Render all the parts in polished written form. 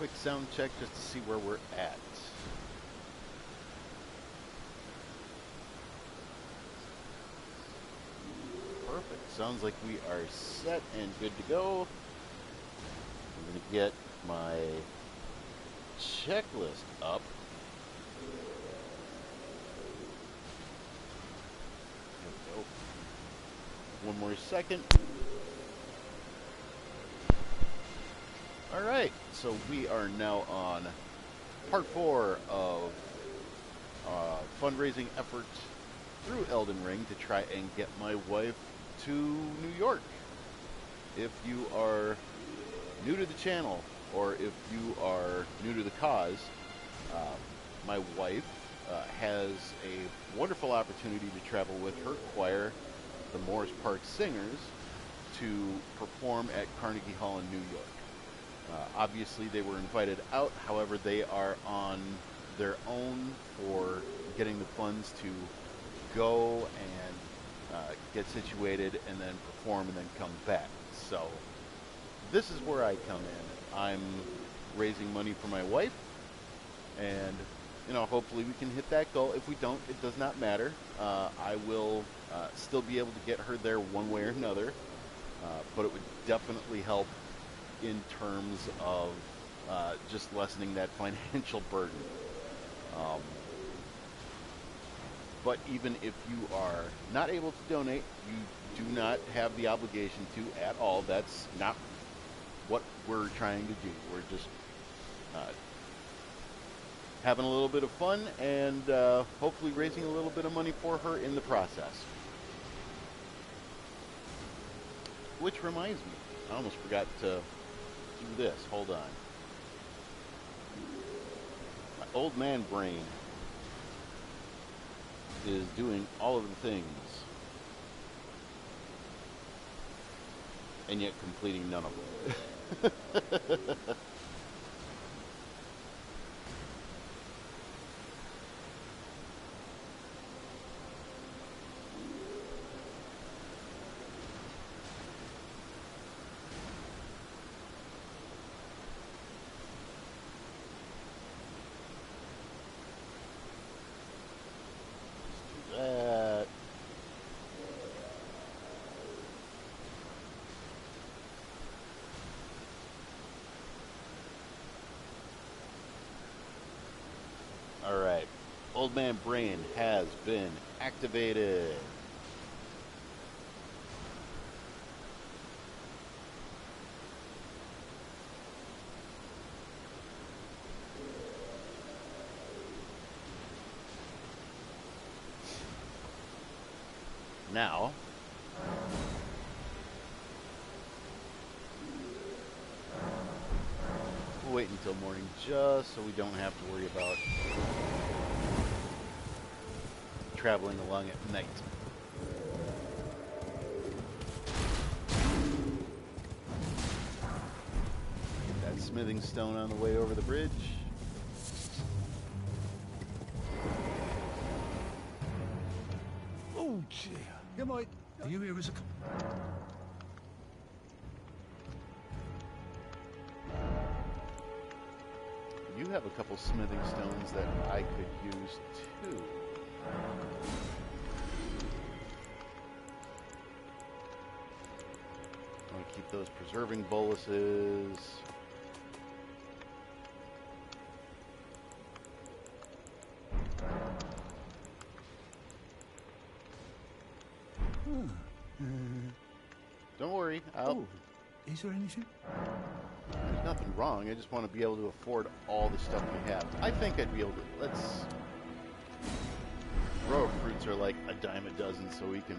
quick sound check just to see where we're at. Perfect. Sounds like we are set and good to go. I'm going to get my checklist up. There we go. One more second. All right, so we are now on part 4 of fundraising efforts through Elden Ring to try and get my wife to New York. If you are new to the channel, or if you are new to the cause, my wife has a wonderful opportunity to travel with her choir, the Morris Park Singers, to perform at Carnegie Hall in New York. Obviously, they were invited out. However, they are on their own for getting the funds to go and get situated and then perform and then come back. So this is where I come in. I'm raising money for my wife, and hopefully we can hit that goal. If we don't, it does not matter. I will still be able to get her there one way or another, but it would definitely help in terms of just lessening that financial burden. But even if you are not able to donate, you do not have the obligation to at all. That's not what we're trying to do. We're just having a little bit of fun and hopefully raising a little bit of money for her in the process. Which reminds me, I almost forgot to do this. Hold on. My old man brain is doing all of the things and yet completing none of them. Alright, Old Man Brain has been activated. Now, we'll wait until morning just so we don't have to worry about traveling along at night. Get that smithing stone on the way over the bridge. Oh, dear. Come on. Are you here as a... You have a couple smithing stones that I could use too. I want to keep those preserving boluses. Don't worry, Oh, is there anything? There's nothing wrong. I just want to be able to afford all the stuff we have. I think I'd be able to... Let's... Row of fruits are like a dime a dozen, so we can...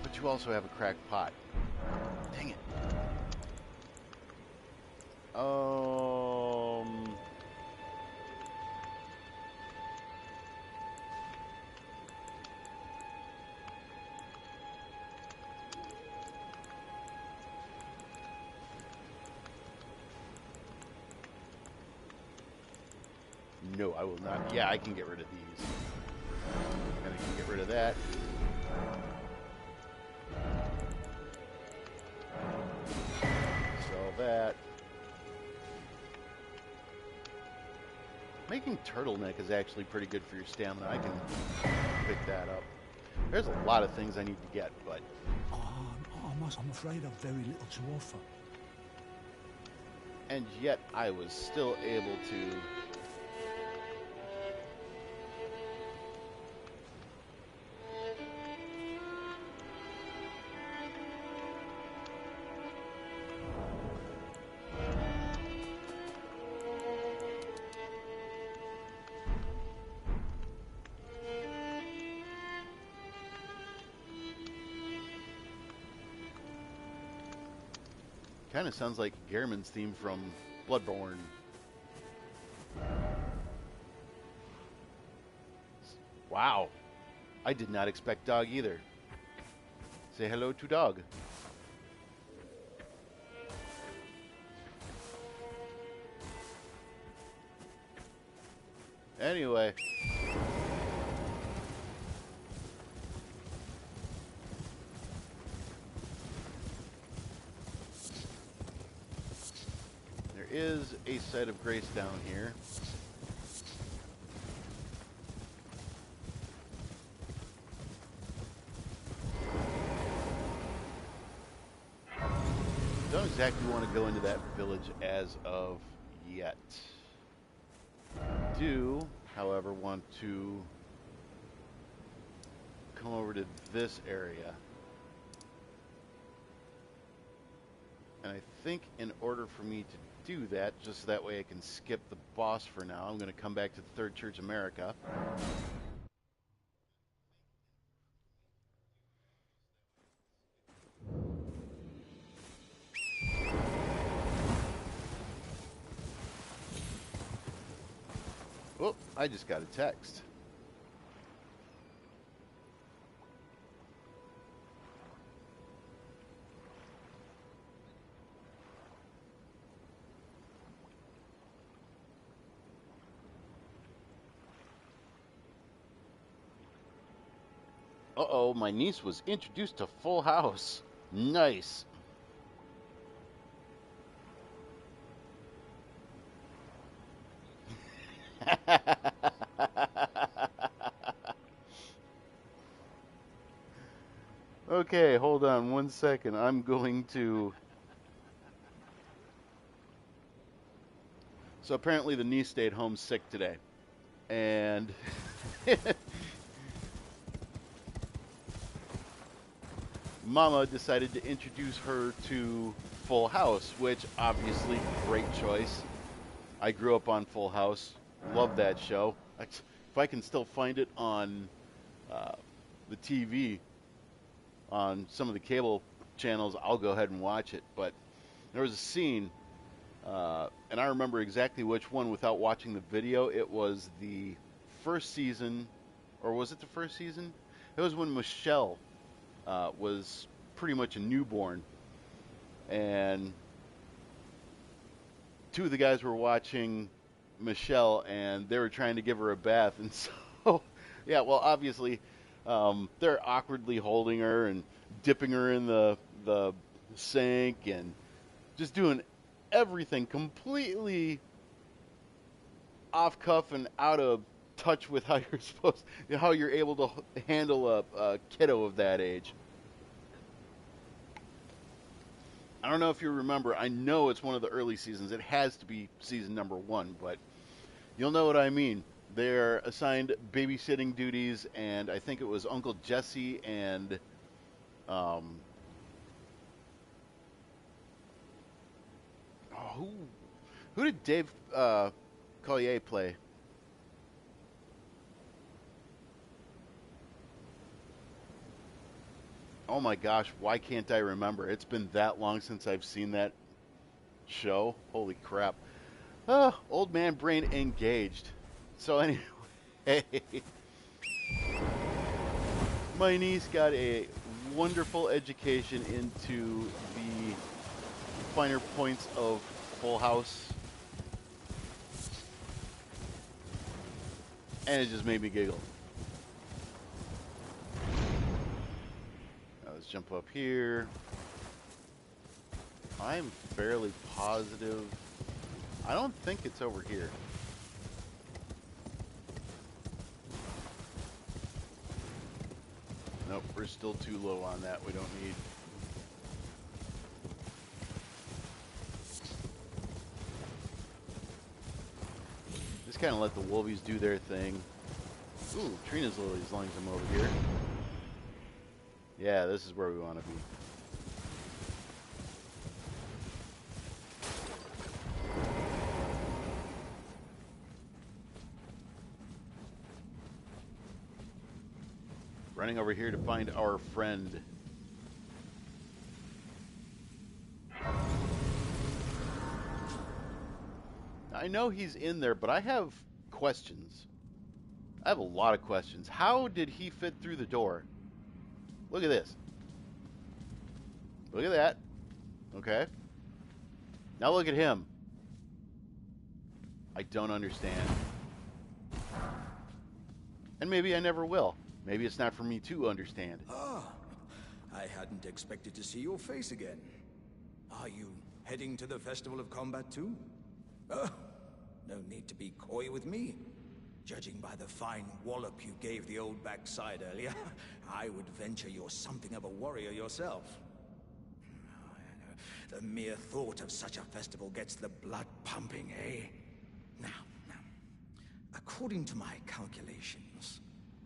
But you also have a cracked pot. Dang it. No, I will not. Yeah, I can get rid of these. And I can get rid of that. Sell that. Making turtleneck is actually pretty good for your stamina. I can pick that up. There's a lot of things I need to get, but I'm afraid I've very little to offer. and yet I was still able to. Kind of sounds like Gehrman's theme from Bloodborne. Wow. I did not expect dog either. Say hello to dog. Anyway. There is a site of grace down here. Don't exactly want to go into that village as of yet. Do, however, want to come over to this area. And I think in order for me to do that, just so that way I can skip the boss for now, I'm going to come back to the Third Church America. Oh, I just got a text. Uh-oh, my niece was introduced to Full House. Nice. Okay, hold on 1 second. I'm going to... So apparently the niece stayed home sick today. And... Mama decided to introduce her to Full House, which obviously great choice. I grew up on Full House, love that show. If I can still find it on the TV, on some of the cable channels, I'll go ahead and watch it. But there was a scene, and I remember exactly which one without watching the video. It was the first season, or was it the first season? It was when Michelle was pretty much a newborn, and two of the guys were watching Michelle, and they were trying to give her a bath, and so yeah, well, obviously they're awkwardly holding her and dipping her in the sink and just doing everything completely off cuff and out of touch with how you're how you're able to handle a kiddo of that age. I don't know if you remember. I know it's one of the early seasons. It has to be season number 1, but you'll know what I mean. They're assigned babysitting duties, and I think it was Uncle Jesse and who did Dave Collier play? Oh my gosh, why can't I remember? It's been that long since I've seen that show. Holy crap. Old man brain engaged. So anyway, my niece got a wonderful education into the finer points of Full House. And it just made me giggle. Now let's jump up here. I'm fairly positive. I don't think it's over here. Nope, we're still too low on that. We don't need. Just kind of let the wolvies do their thing. Ooh, Trina's lily as long as I'm over here. Yeah, this is where we want to be. Running over here to find our friend. I know he's in there, but I have questions. I have a lot of questions. How did he fit through the door? Look at this. Look at that. Okay. Now look at him. I don't understand. And maybe I never will. Maybe it's not for me to understand. Ah, I hadn't expected to see your face again. Are you heading to the Festival of Combat too? Oh, no need to be coy with me. Judging by the fine wallop you gave the old backside earlier, I would venture you're something of a warrior yourself. The mere thought of such a festival gets the blood pumping, eh? Now, according to my calculations,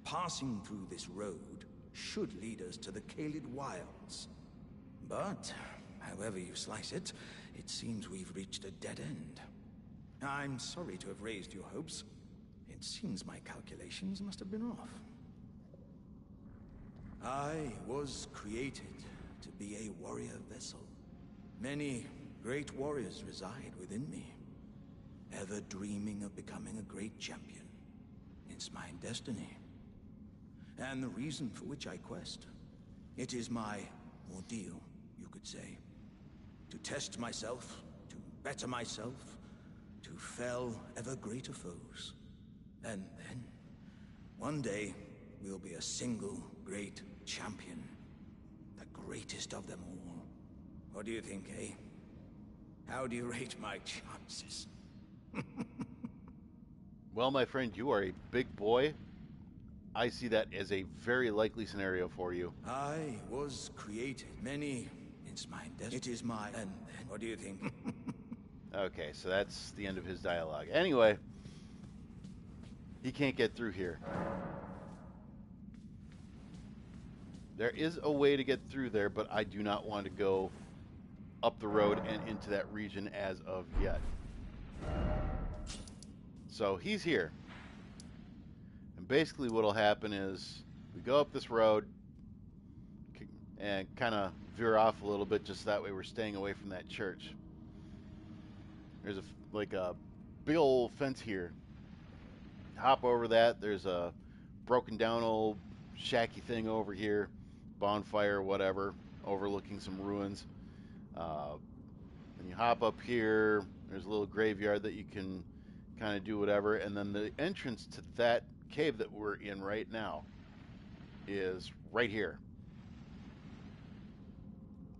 passing through this road should lead us to the Kaled Wilds. But, however you slice it, it seems we've reached a dead end. I'm sorry to have raised your hopes. It seems my calculations must have been off. I was created to be a warrior vessel. Many great warriors reside within me, ever dreaming of becoming a great champion. It's my destiny, and the reason for which I quest. It is my ordeal, you could say. To test myself, to better myself, to fell ever greater foes. And then, one day, we'll be a single great champion. The greatest of them all. What do you think, eh? How do you rate my chances? Well, my friend, you are a big boy. I see that as a very likely scenario for you. I was created. Many... It's my destiny. It is my... And then, what do you think? Okay, so that's the end of his dialogue. Anyway, he can't get through here. There is a way to get through there, but I do not want to go up the road and into that region as of yet. So he's here. And basically what will happen is we go up this road and kind of veer off a little bit, just that way we're staying away from that church. There's a big old fence here. Hop over that. There's a broken down old shacky thing over here, bonfire, whatever, overlooking some ruins. And you hop up here. There's a little graveyard that you can kind of do whatever, and then the entrance to that cave that we're in right now is right here.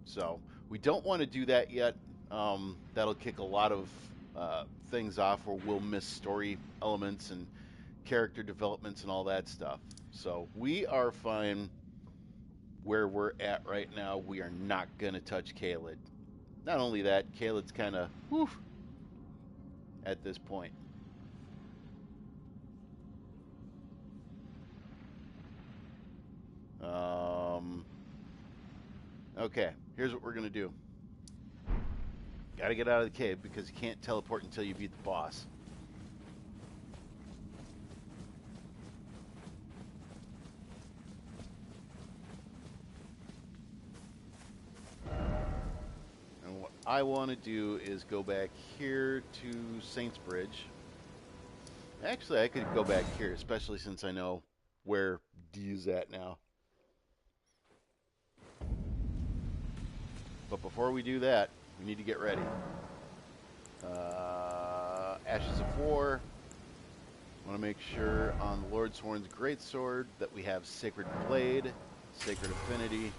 So we don't want to do that yet. That'll kick a lot of things off, or we'll miss story elements and character developments and all that stuff. So we are fine where we're at right now. We are not going to touch Kaled. Not only that, Kaled's kind of at this point. Okay, here's what we're going to do. Got to get out of the cave because you can't teleport until you beat the boss. And what I want to do is go back here to Saints Bridge. Actually, I could go back here, especially since I know where D is at now. But before we do that, we need to get ready. Ashes of War. Want to make sure on the Lord Sworn's Greatsword that we have Sacred Blade, Sacred Affinity.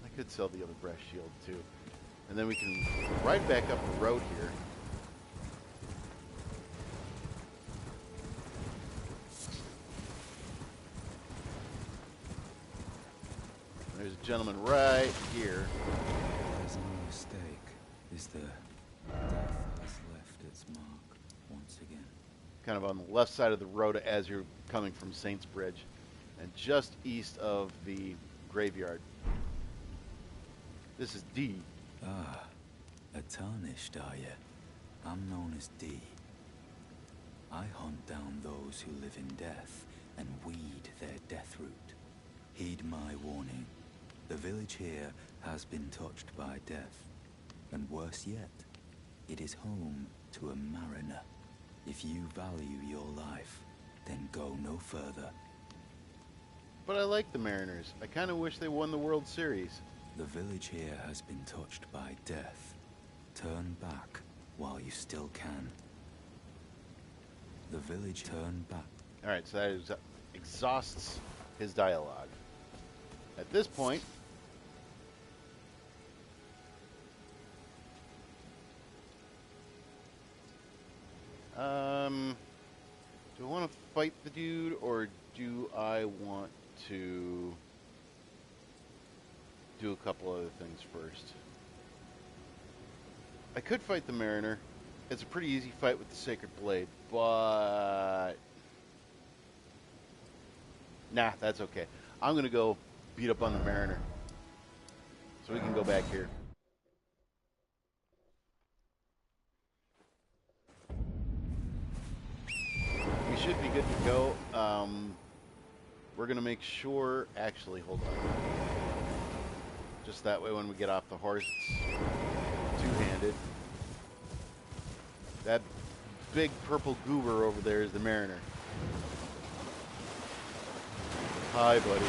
I could sell the other breast shield too. And then we can ride back up the road here. There's a gentleman right here. There's no mistake, is there? Death has left its mark once again. Kind of on the left side of the road as you're coming from Saints Bridge. And just east of the graveyard. This is D. Ah, a tarnished, are you? I'm known as D. I hunt down those who live in death and weed their death root. Heed my warning. The village here has been touched by death. And worse yet, it is home to a mariner. If you value your life, then go no further. But I like the Mariners. I kind of wish they won the World Series. The village here has been touched by death. Turn back while you still can. The village turn back. Alright, so that exhausts his dialogue. At this point, do I want to fight the dude, or do I want to do a couple other things first? I could fight the Mariner. It's a pretty easy fight with the Sacred Blade, but nah, that's okay. I'm gonna go beat up on the Mariner, so we can go back here. We should be good to go. We're gonna make sure. Actually, hold on. Just that way, when we get off the horse, it's two-handed. That big purple goober over there is the Mariner. Hi, buddy.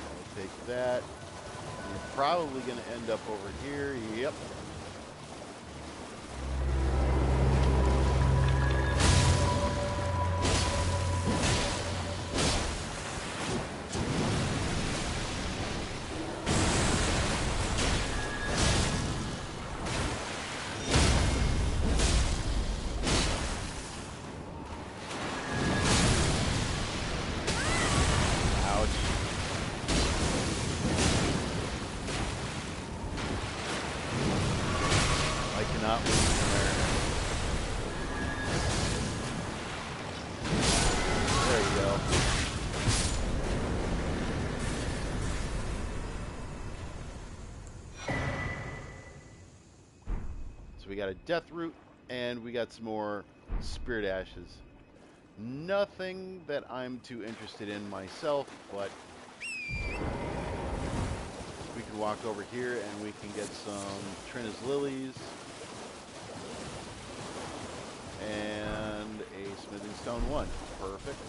I'll take that. You're probably going to end up over here. Yep. We got a death root, and we got some more spirit ashes. Nothing that I'm too interested in myself, but we can walk over here and we can get some Trina's lilies and a smithing stone 1. Perfect.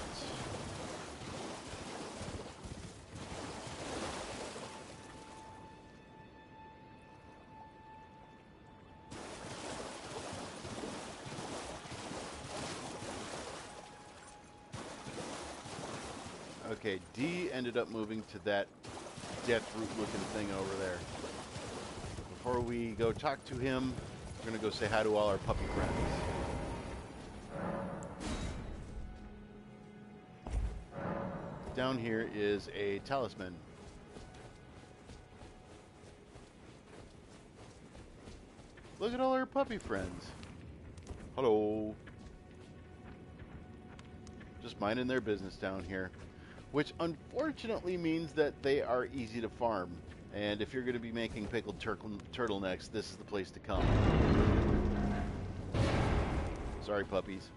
Okay, D ended up moving to that death root looking thing over there. Before we go talk to him, we're going to go say hi to all our puppy friends. Down here is a talisman. Look at all our puppy friends. Hello. Just minding their business down here. Which unfortunately means that they are easy to farm. And if you're going to be making pickled turtlenecks, this is the place to come. Sorry, puppies.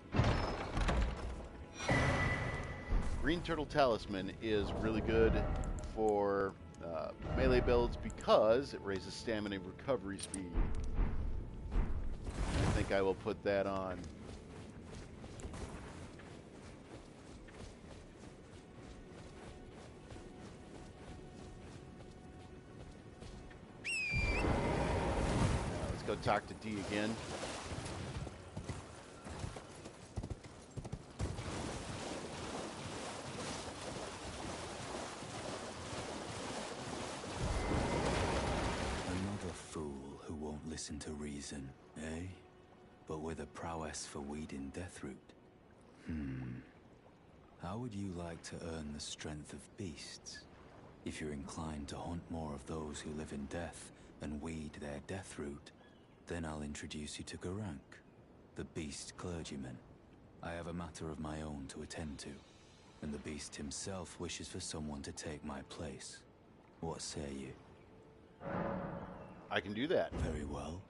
Green Turtle Talisman is really good for melee builds because it raises stamina and recovery speed. I think I will put that on. Let's go talk to D again. Another listen to reason, eh? But with a prowess for weeding Deathroot. How would you like to earn the strength of beasts? If you're inclined to hunt more of those who live in death and weed their Deathroot, then I'll introduce you to Garank, the beast clergyman. I have a matter of my own to attend to, and the beast himself wishes for someone to take my place. What say you? I can do that. Very well.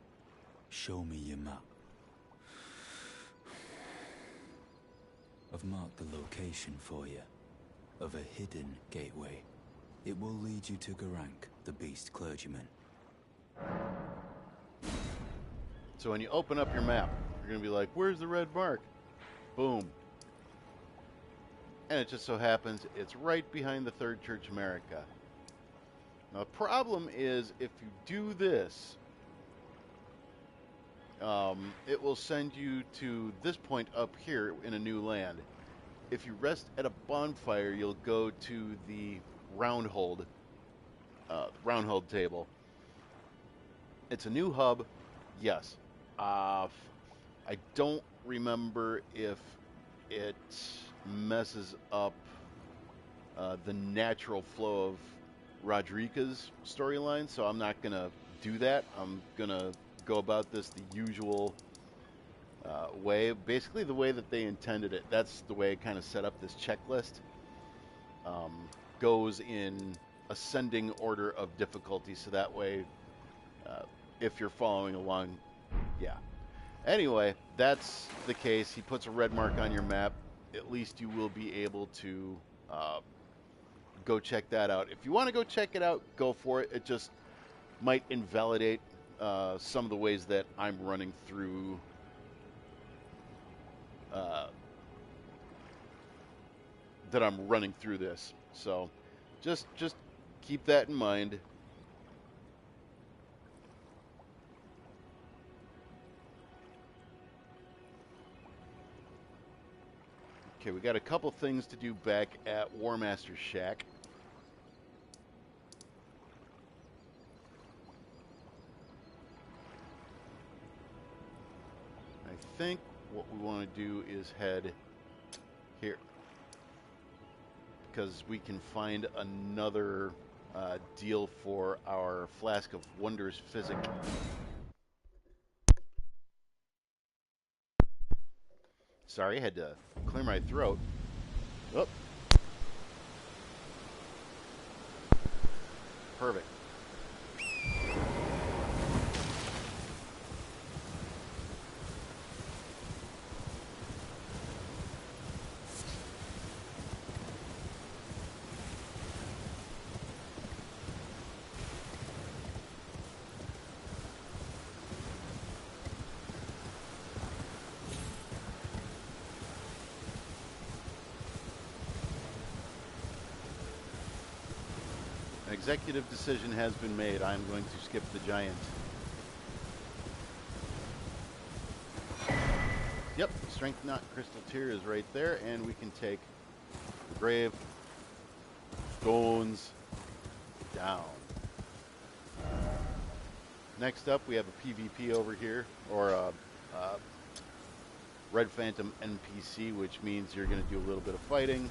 Show me your map. I've marked the location for you, of a hidden gateway. It will lead you to Garank, the beast clergyman. So when you open up your map, you're going to be like, where's the red mark? Boom. And it just so happens it's right behind the Third Church America. Now the problem is if you do this, it will send you to this point up here in a new land. If you rest at a bonfire, you'll go to the roundhold table. It's a new hub, yes. I don't remember if it messes up the natural flow of Rodriguez's storyline, so I'm not going to do that. I'm going to go about this the usual way. Basically the way that they intended it. That's the way it kind of set up this checklist. Goes in ascending order of difficulty, so that way if you're following along, yeah. Anyway, that's the case. He puts a red mark on your map. At least you will be able to go check that out. If you want to go check it out, go for it. It just might invalidate some of the ways that I'm running through this. So just keep that in mind. Okay, we got a couple things to do back at War Master's Shack. I think what we want to do is head here, because we can find another deal for our Flask of Wondrous Physic. Sorry, I had to clear my throat. Oh. Perfect. Executive decision has been made. I'm going to skip the giant. Yep, Strength Knot Crystal Tier is right there, and we can take the Grave Stones down. Next up, we have a PvP over here, or a Red Phantom NPC, which means you're going to do a little bit of fighting.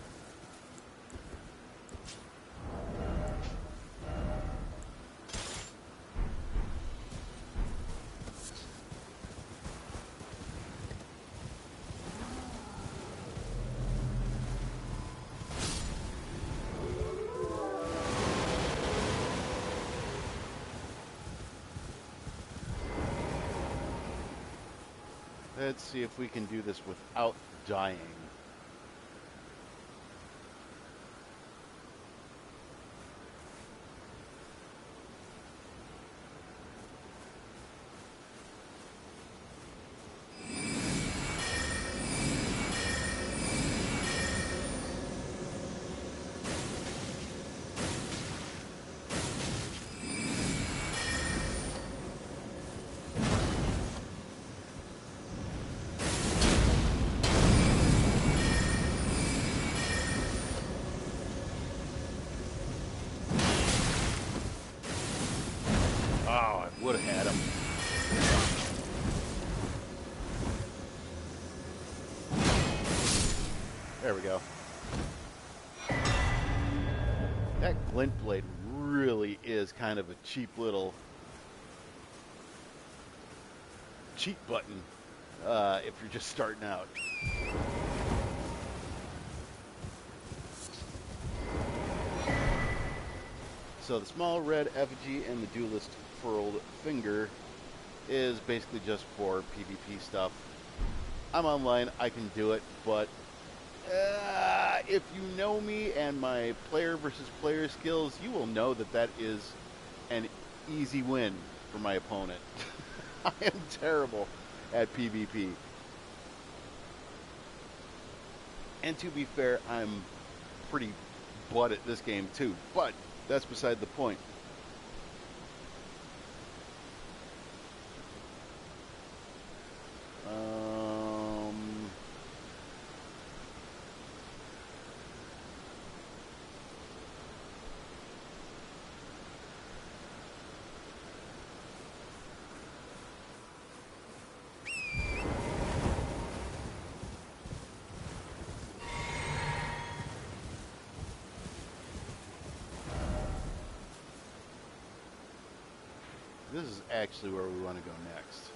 Let's see if we can do this without dying. There we go. That glint blade really is kind of a cheap little cheat button if you're just starting out. So the small red effigy and the duelist furled finger is basically just for PvP stuff. I'm online, I can do it, but if you know me and my player versus player skills, you will know that that is an easy win for my opponent. I am terrible at PvP. And to be fair, I'm pretty butt at this game too, but that's beside the point. This is actually where we want to go next.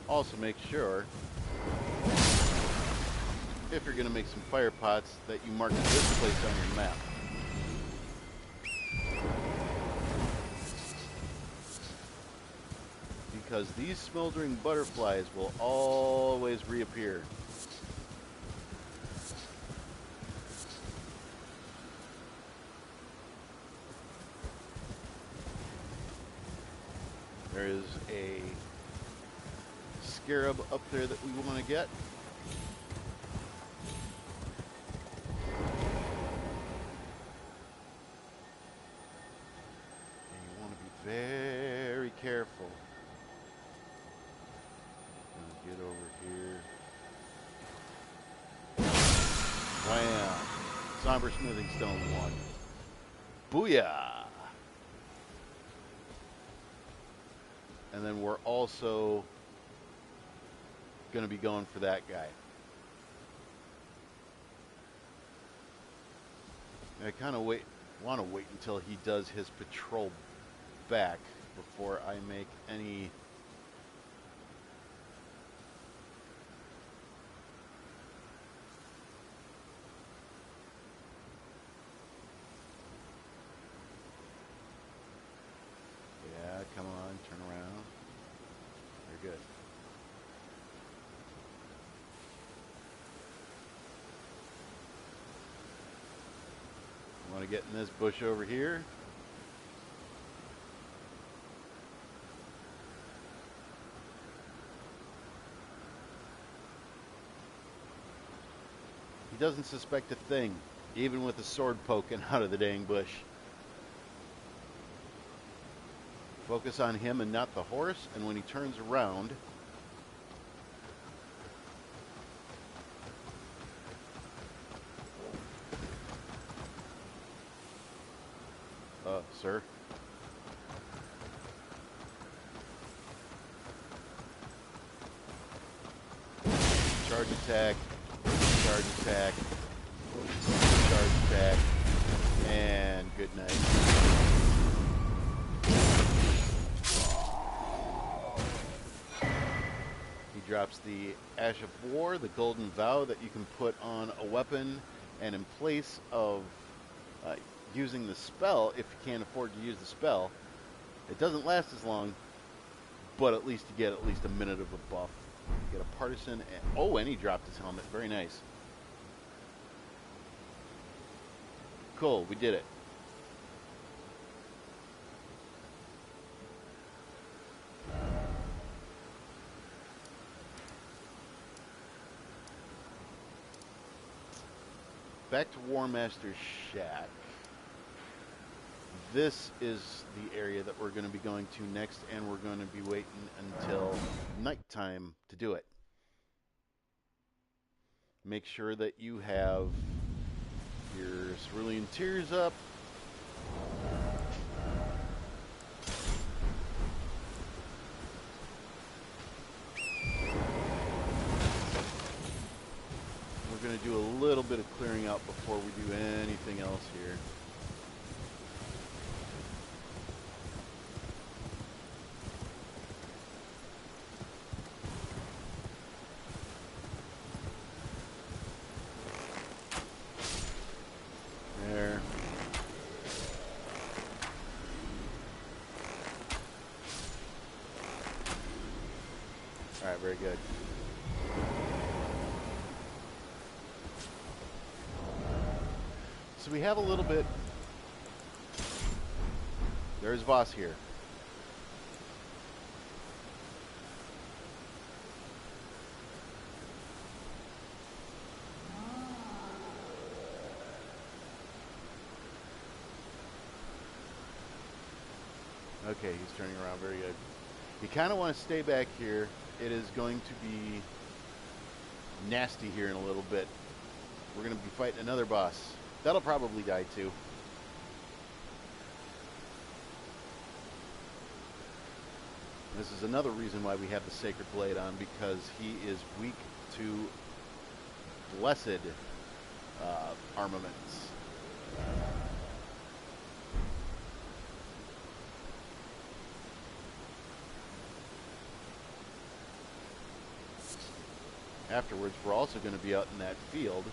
Also make sure, if you're going to make some fire pots, that you mark this place on your map. Because these smoldering butterflies will always reappear. There is a scarab up there that we want to get. And you want to be very careful. Get over here. Wham! Somber Smithing Stone 1. Booyah! And then we're also going to be going for that guy. I kind of want to wait until he does his patrol back before I make any come on, turn around. Very good. Want to get in this bush over here. He doesn't suspect a thing, even with a sword poking out of the dang bush. Focus on him and not the horse, and when he turns around, sir. Charge attack, charge attack, charge attack, and good night. Drops the Ash of War, the golden vow that you can put on a weapon, and in place of using the spell, if you can't afford to use the spell, it doesn't last as long, but at least you get at least a minute of a buff. You get a partisan, and he dropped his helmet. Very nice. Cool, we did it. Back to War Master's shack. This is the area that we're going to be going to next, and we're going to be waiting until nighttime to do it. Make sure that you have your cerulean tears up. We're going to do a little bit of clearing out before we do anything else here. There. All right, very good. So we have a little bit. There's Voss here. Okay, he's turning around. Very good. You kind of want to stay back here. It is going to be nasty here in a little bit. We're going to be fighting another boss. That'll probably die too. This is another reason why we have the Sacred Blade on, because he is weak to blessed armaments. Afterwards, we're also going to be out in that field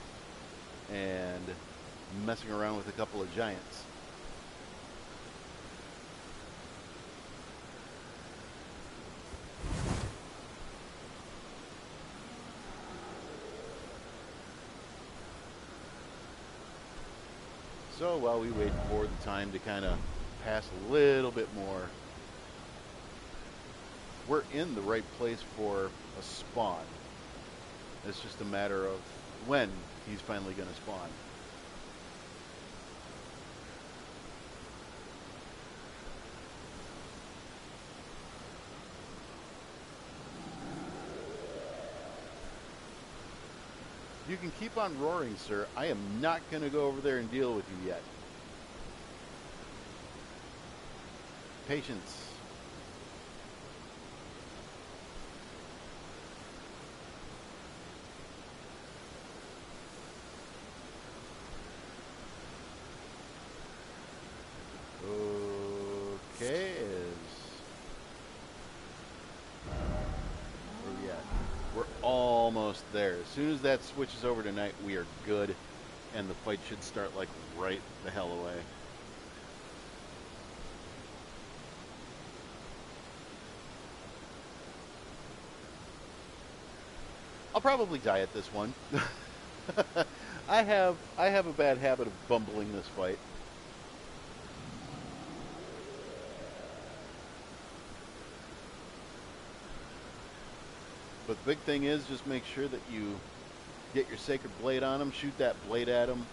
and messing around with a couple of giants. So while we wait for the time to kind of pass a little bit more, we're in the right place for a spawn. It's just a matter of when he's finally going to spawn. You can keep on roaring, sir. I am not going to go over there and deal with you yet. Patience. Okay, where we at? We're almost there. As soon as that switches over to night, we are good, and the fight should start like right the hell away. I'll probably die at this one. I have a bad habit of bumbling this fight. But the big thing is just make sure that you get your Sacred Blade on him, shoot that blade at him,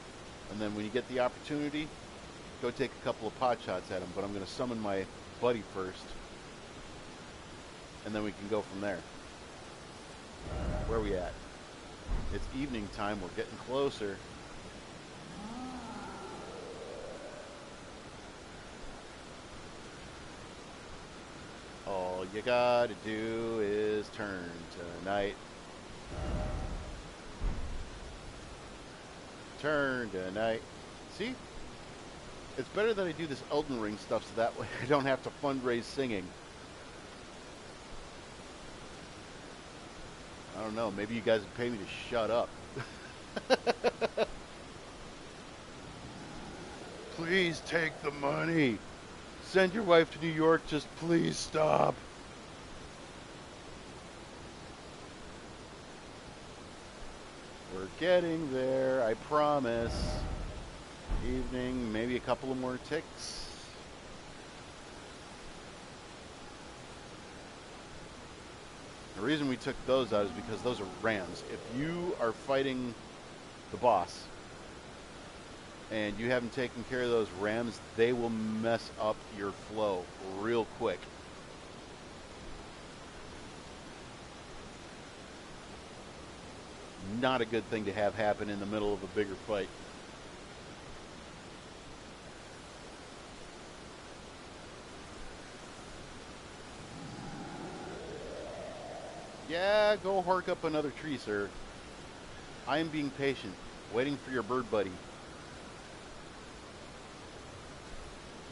and then when you get the opportunity, go take a couple of pot shots at him. But I'm going to summon my buddy first, and then we can go from there. Where are we at? It's evening time. We're getting closer. All you gotta do is turn to night. Turn to night. See? It's better that I do this Elden Ring stuff so that way I don't have to fundraise singing. I don't know, maybe you guys would pay me to shut up. Please take the money. Send your wife to New York, just please stop. We're getting there, I promise. Evening, maybe a couple of more ticks. The reason we took those out is because those are rams. If you are fighting the boss and you haven't taken care of those rams, they will mess up your flow real quick. not a good thing to have happen in the middle of a bigger fight. Yeah, go hark up another tree, sir. I am being patient, waiting for your bird buddy.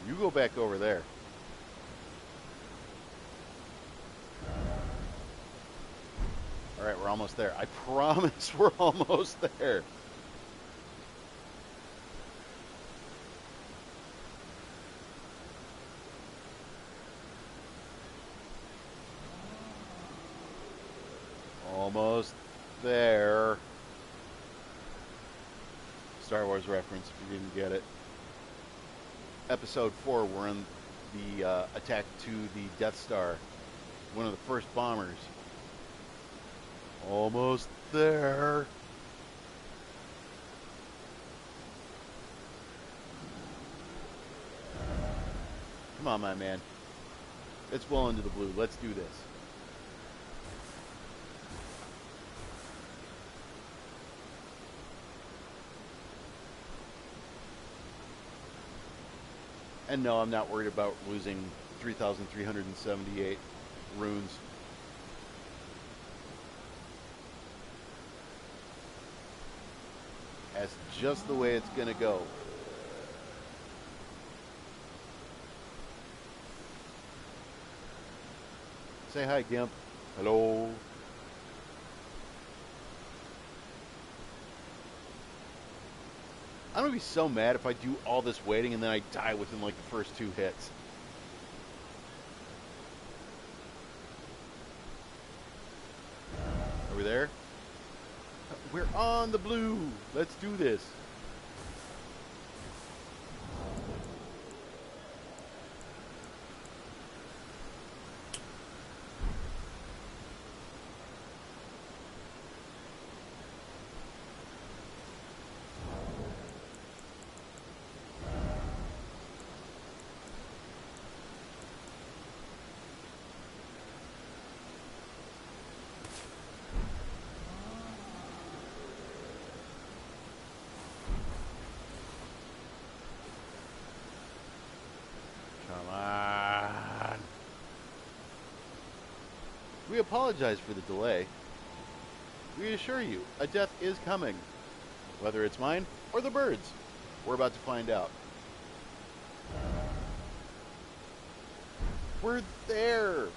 You go back over there. All right, we're almost there. I promise we're almost there. Almost there. Star Wars reference if you didn't get it. Episode 4, we're on the attack to the Death Star. One of the first bombers. Almost there. Come on, my man. It's well into the blue. Let's do this. And no, I'm not worried about losing 3,378 runes. That's just the way it's going to go. Say hi, Gimp. Hello. I'm going to be so mad if I do all this waiting and then I die within like the first 2 hits. Are we there? We're on the blue. Let's do this. We apologize for the delay. We assure you, a death is coming. Whether it's mine or the birds. We're about to find out. We're there!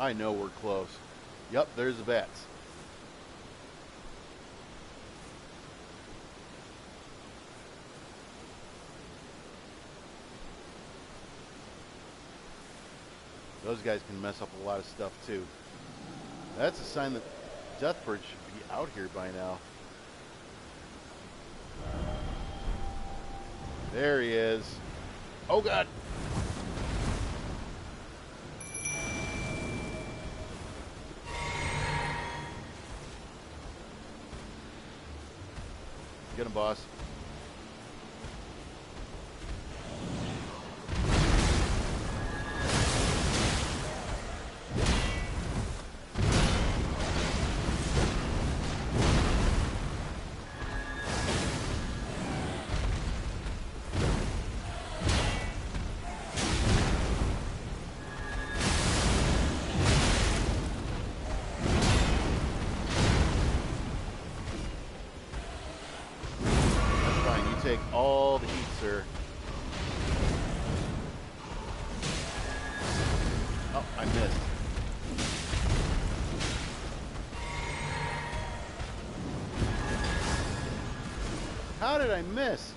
I know we're close. Yep, there's the bats. Those guys can mess up a lot of stuff too. That's a sign that Deathbird should be out here by now. There he is. Oh God! Get him, boss. Take all the heat, sir. Oh, I missed. How did I miss?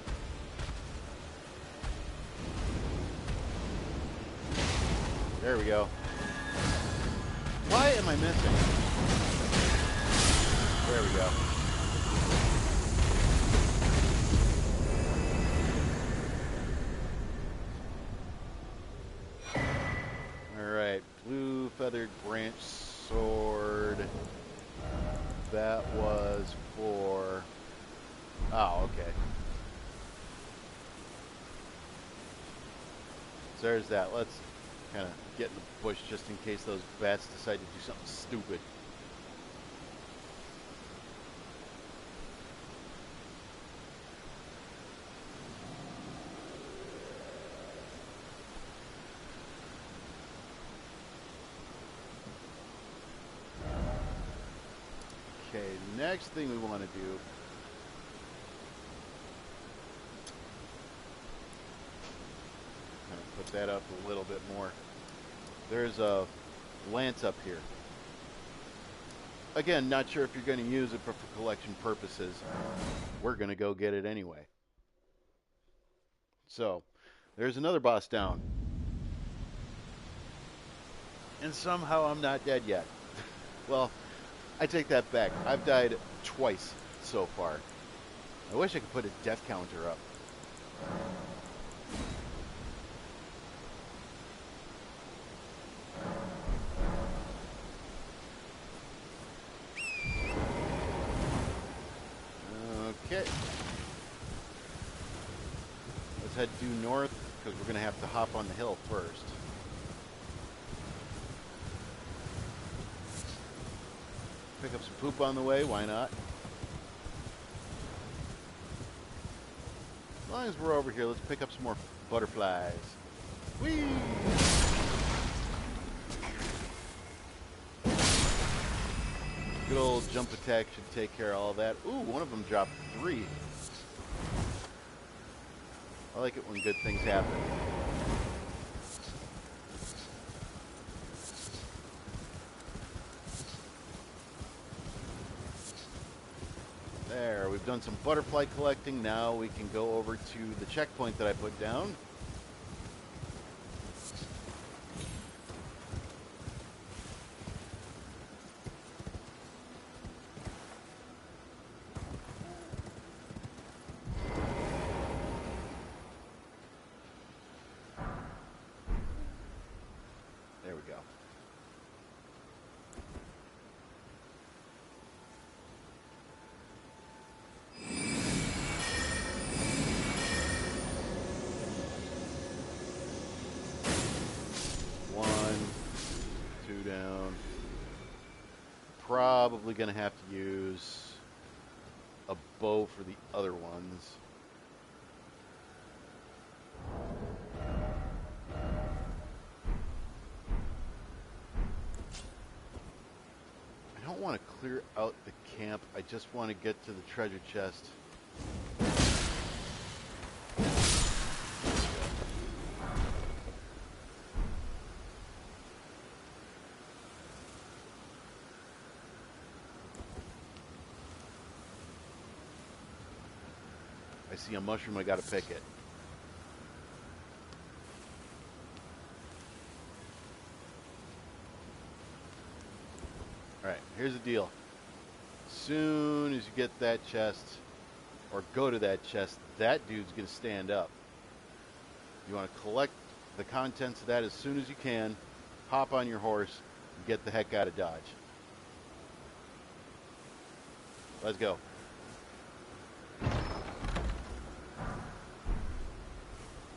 There we go. Why am I missing? There we go. Alright, blue feathered branch sword. That was for... Oh, okay. So there's that. Let's kind of get in the bush just in case those bats decide to do something stupid. Okay, next thing we want to do... kind of put that up a little bit more. There's a lance up here. Again, not sure if you're going to use it, but for collection purposes, we're going to go get it anyway. So, there's another boss down. And somehow I'm not dead yet. Well, I take that back. I've died twice so far. I wish I could put a death counter up. Okay. Let's head due north, because we're going to have to hop on the hill first. Pick up some poop on the way, why not? As long as we're over here, let's pick up some more butterflies. Whee! Good old jump attack should take care of all that. Ooh, one of them dropped 3. I like it when good things happen. There, we've done some butterfly collecting. Now we can go over to the checkpoint that I put down. There we go. Down. Probably going to have to use a bow for the other ones. I don't want to clear out the camp. I just want to get to the treasure chest. I see a mushroom, I gotta pick it. Alright, here's the deal. As soon as you get that chest, or go to that chest, that dude's gonna stand up. You wanna collect the contents of that as soon as you can, hop on your horse, and get the heck out of Dodge. Let's go.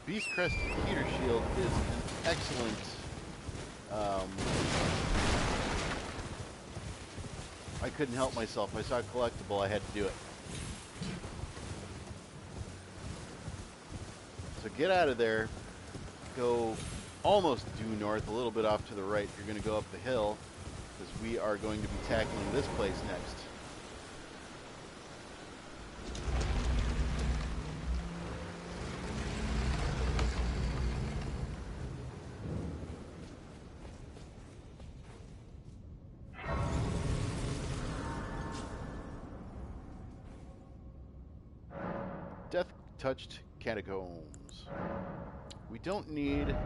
Beast Crest Heater Shield is an excellent I couldn't help myself. I saw a collectible, I had to do it. So get out of there, go almost due north, a little bit off to the right. You're going to go up the hill, because we are going to be tackling this place next. Death-touched catacombs. We don't need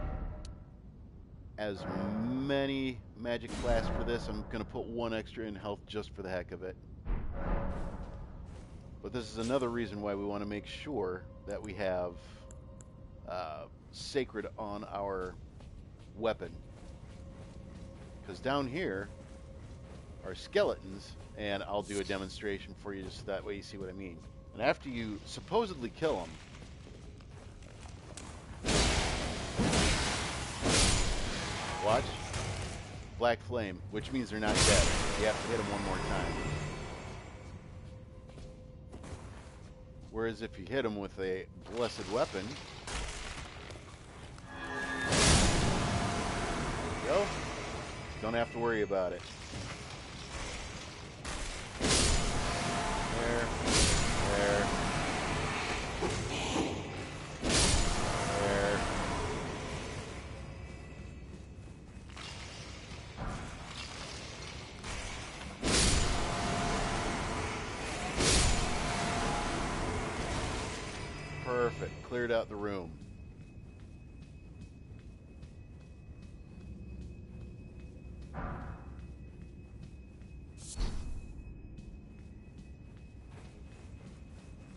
as many magic flasks for this. I'm going to put one extra in health just for the heck of it. But this is another reason why we want to make sure that we have sacred on our weapon. Because down here are skeletons, and I'll do a demonstration for you just that way you see what I mean. And after you supposedly kill them, watch, black flame, which means they're not dead. You have to hit them one more time. Whereas if you hit them with a blessed weapon, there you go. Don't have to worry about it. There. There. There. Perfect. Cleared out the room.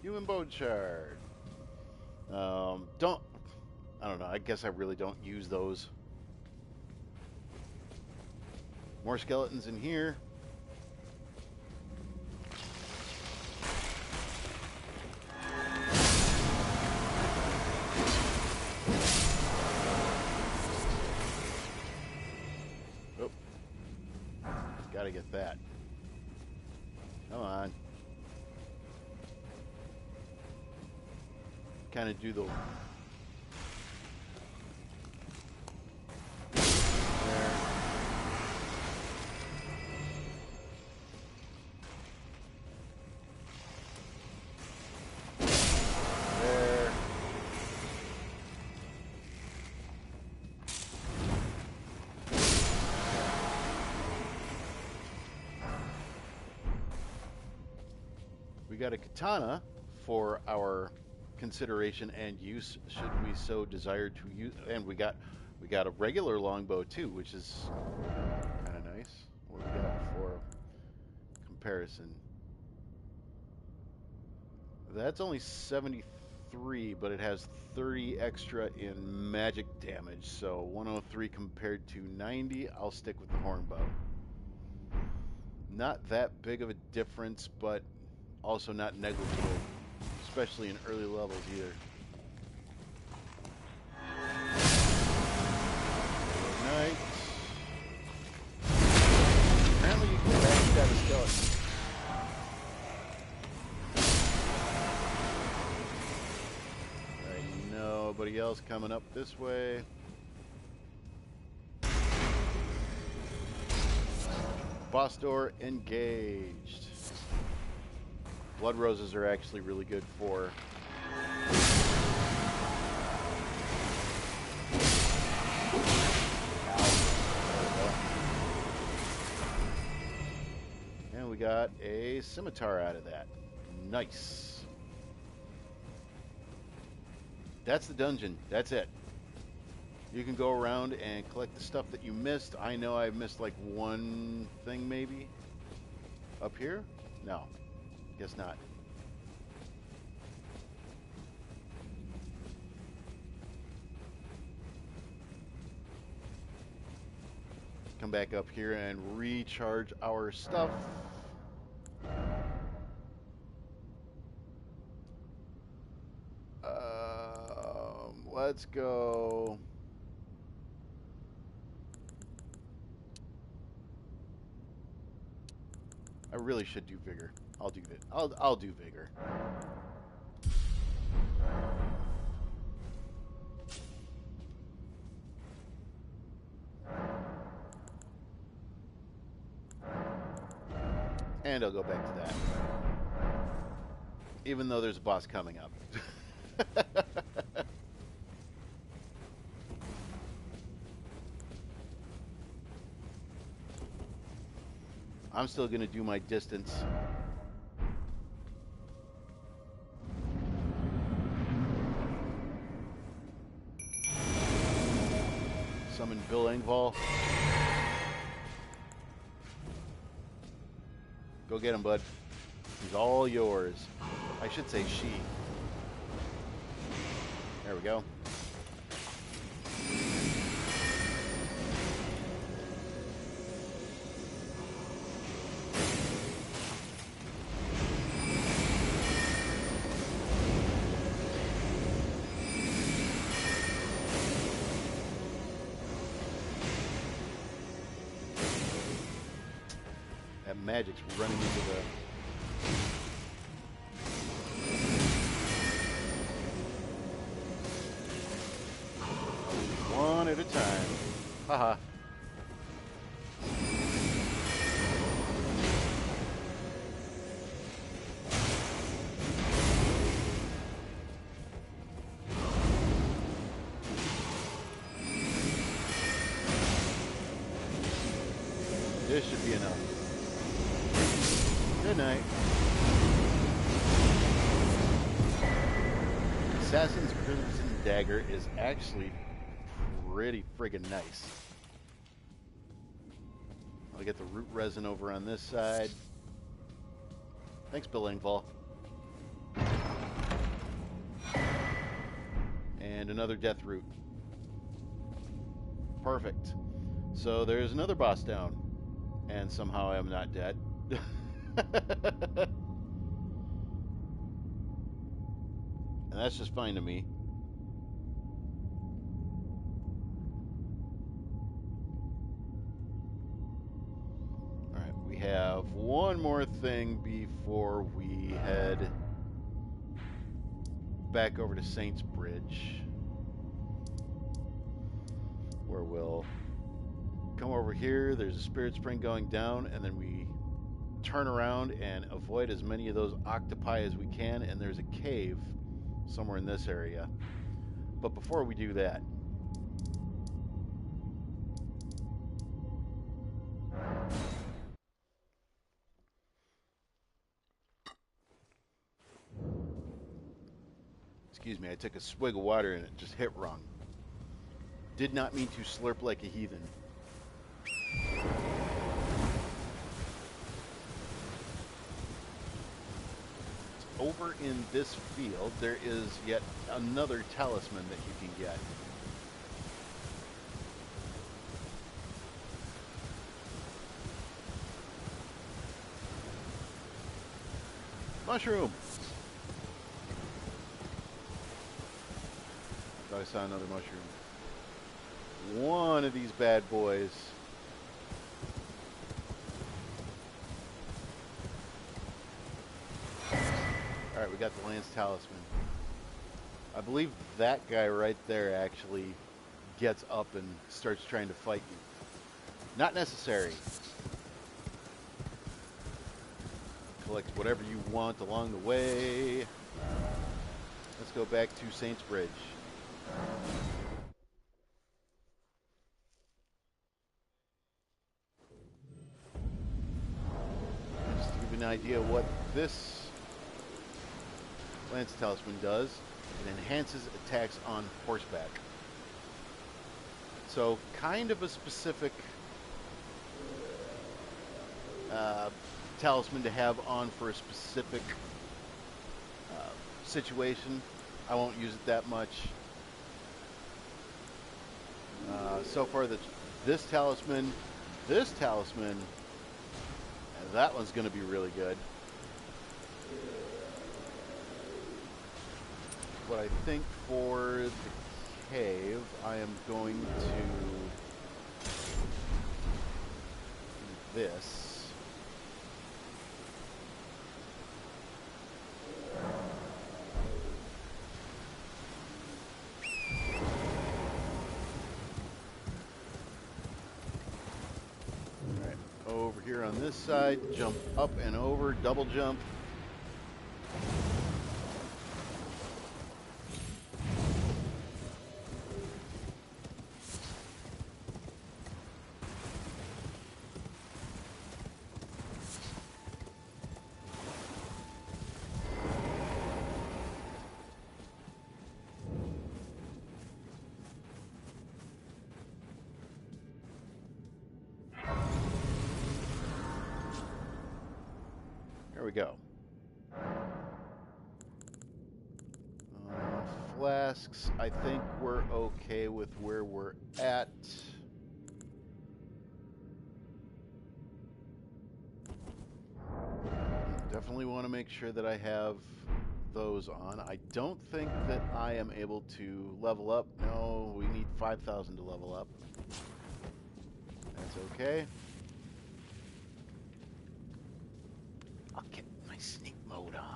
Human bone shard. I don't know. I guess I really don't use those. More skeletons in here. Oh, gotta get that. Come on. Kind of do the there. There. We got a katana for our consideration and use should we so desire to use, and we got a regular longbow too, which is kind of nice. What do we got for comparison? That's only 73, but it has 30 extra in magic damage, so 103 compared to 90. I'll stick with the hornbow. Not that big of a difference, but also not negligible, especially in early levels either. Good night. Apparently you can backstab a skeleton. Alright, nobody else coming up this way. Boss door engaged. Blood roses are actually really good for and we got a scimitar out of that. Nice. That's the dungeon. That's it. You can go around and collect the stuff that you missed. I know I missed like one thing maybe. Up here? No. Guess not. Come back up here and recharge our stuff. Let's go. I really should do vigor. I'll do that. I'll do vigor. And I'll go back to that. Even though there's a boss coming up. I'm still going to do my distance. Summon Bill Engvall. Go get him, bud. He's all yours. I should say she. There we go. That magic's running into the... One at a time. Haha. This should be enough. Good night. Assassin's Crimson Dagger is actually pretty friggin' nice. I'll get the root resin over on this side. Thanks, Bill Engvall. And another death root. Perfect. So there's another boss down. And somehow I am not dead. And that's just fine to me. Alright, we have one more thing before we head back over to Saints Bridge, where we'll come over here. There's a spirit spring going down, and then we turn around and avoid as many of those octopi as we can, and there's a cave somewhere in this area. But before we do that, excuse me, I took a swig of water and it just hit wrong. Did not mean to slurp like a heathen. Over in this field, there is yet another talisman that you can get. Mushroom! I thought I saw another mushroom. One of these bad boys. Alright, we got the Lance Talisman. I believe that guy right there actually gets up and starts trying to fight you. Not necessary. Collect whatever you want along the way. Let's go back to Saints Bridge. Just to give you an idea of what this Lance Talisman does, it enhances attacks on horseback. So kind of a specific talisman to have on for a specific situation. I won't use it that much. So far, this talisman, and that one's going to be really good. But I think for the cave, I am going to do this. Alright, over here on this side, jump up and over, double jump. go. Flasks, I think we're okay with where we're at. Definitely want to make sure that I have those on. I don't think that I am able to level up. No, we need 5,000 to level up. That's okay. I'll get my sneak mode on.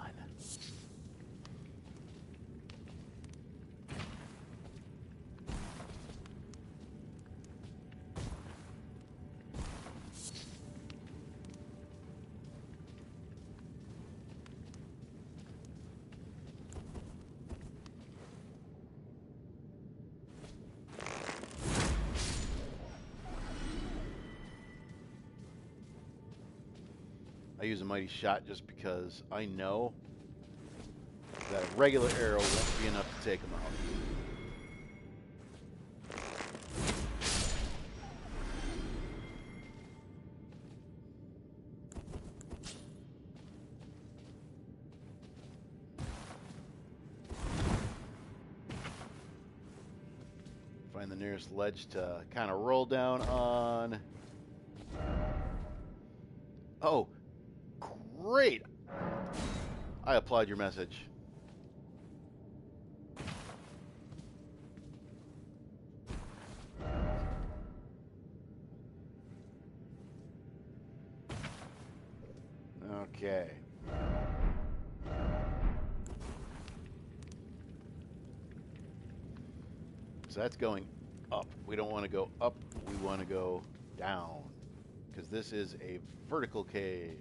I use a mighty shot just because I know that a regular arrow won't be enough to take him out. Find the nearest ledge to kind of roll down on. Oh, great! I applaud your message. Okay. So that's going up. We don't want to go up, we want to go down. Because this is a vertical cave.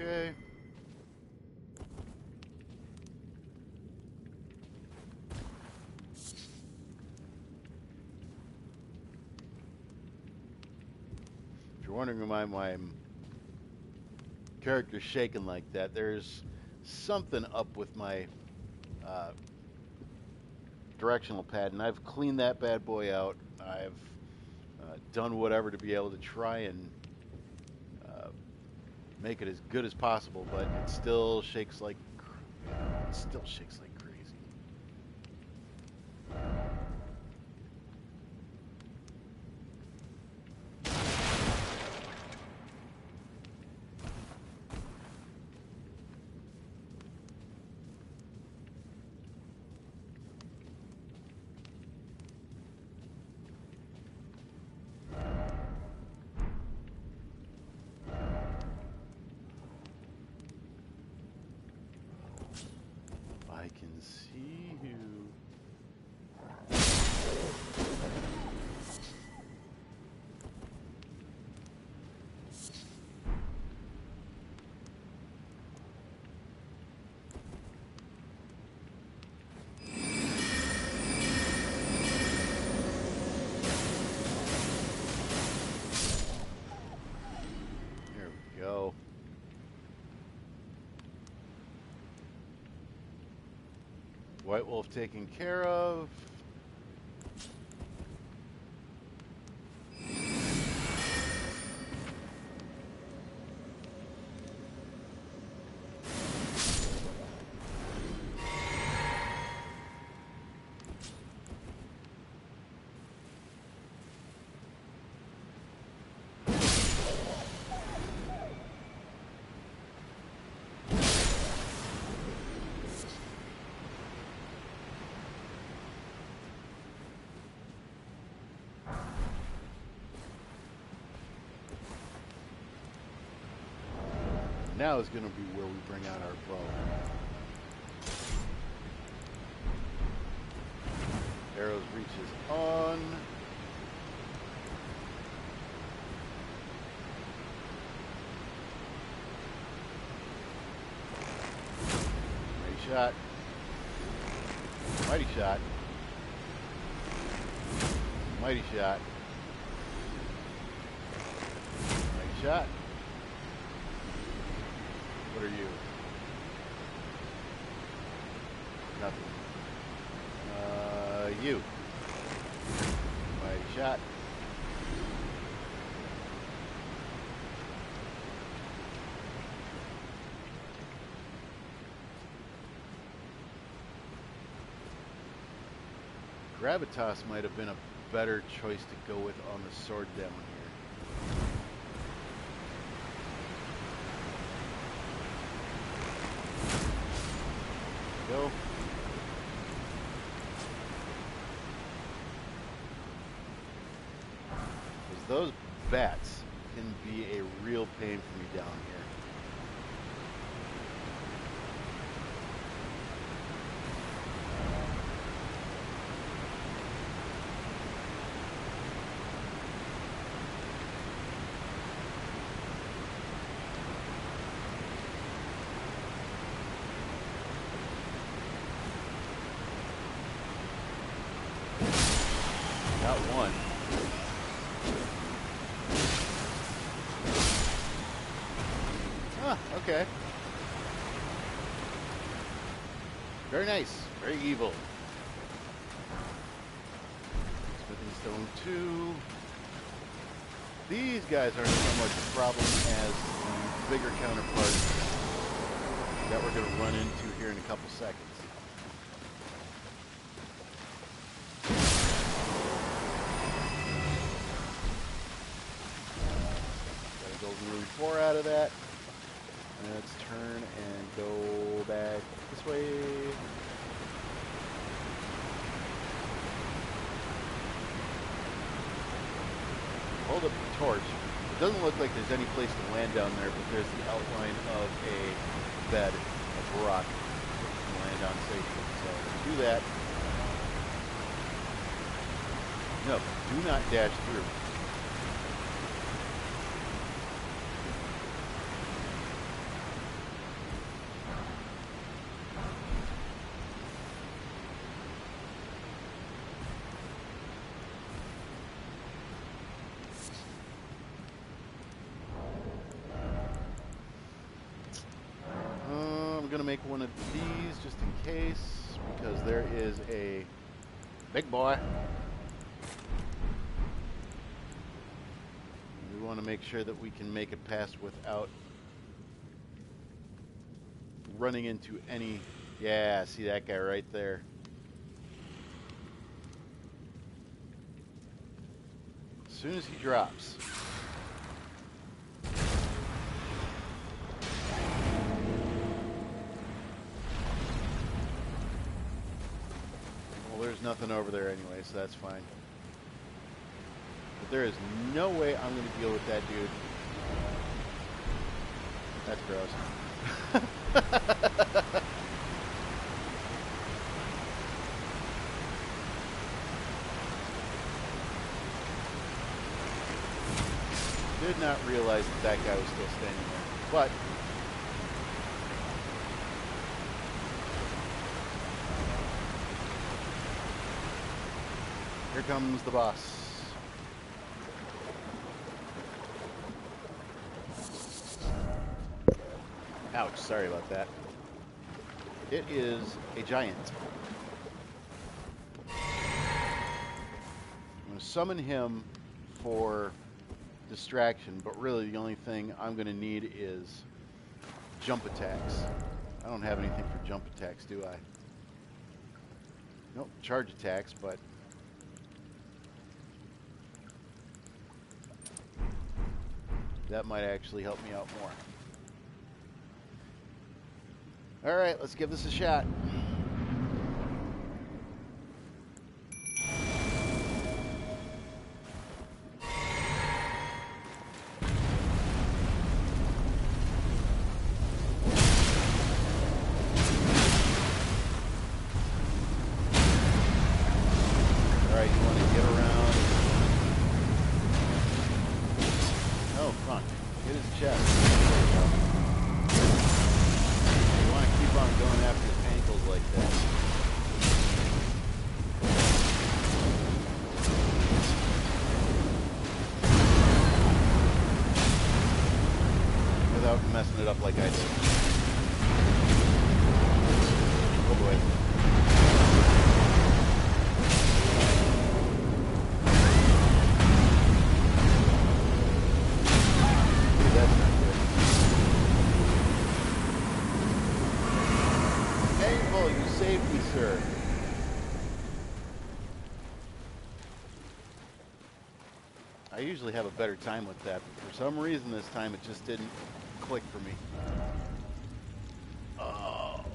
Okay. If you're wondering why my character's shaking like that, there's something up with my directional pad, and I've cleaned that bad boy out. I've done whatever to be able to try and make it as good as possible, but it still shakes like crazy. I can see you. There we go. White Wolf taken care of. Now is going to be where we bring out our bow. Arrows reaches on. Mighty shot. Mighty shot. Mighty shot. Mighty shot. What are you? Nothing. You. Mighty shot. Gravitas might have been a better choice to go with on the sword demo here. Go. Because those bats can be a real pain for me down here. Got one. Ah, okay. Very nice. Very evil. Smithing Stone 2. These guys aren't so much a problem as the bigger counterparts that we're going to run into here in a couple seconds. Golden 4 out of that. And let's turn and go back this way. Hold up the torch. It doesn't look like there's any place to land down there, but there's the outline of a bed of rock that you can land on safely. So do that. No, do not dash through. I'm going to make one of these just in case, because there is a big boy. We want to make sure that we can make it past without running into any... Yeah, see that guy right there. As soon as he drops... There's nothing over there anyway, so that's fine. But there is no way I'm going to deal with that dude. That's gross. Did not realize that that guy was still standing there. But here comes the boss. Ouch, sorry about that. It is a giant. I'm going to summon him for distraction, but really the only thing I'm going to need is jump attacks. I don't have anything for jump attacks, do I? Nope, charge attacks, but that might actually help me out more. All right, let's give this a shot. Oh, fuck. Get his chest. You want to keep on going after his ankles like that. Without messing it up like I did. Oh boy. That's not good. Painful, you saved me, sir. I usually have a better time with that, but for some reason this time it just didn't click for me. Oh.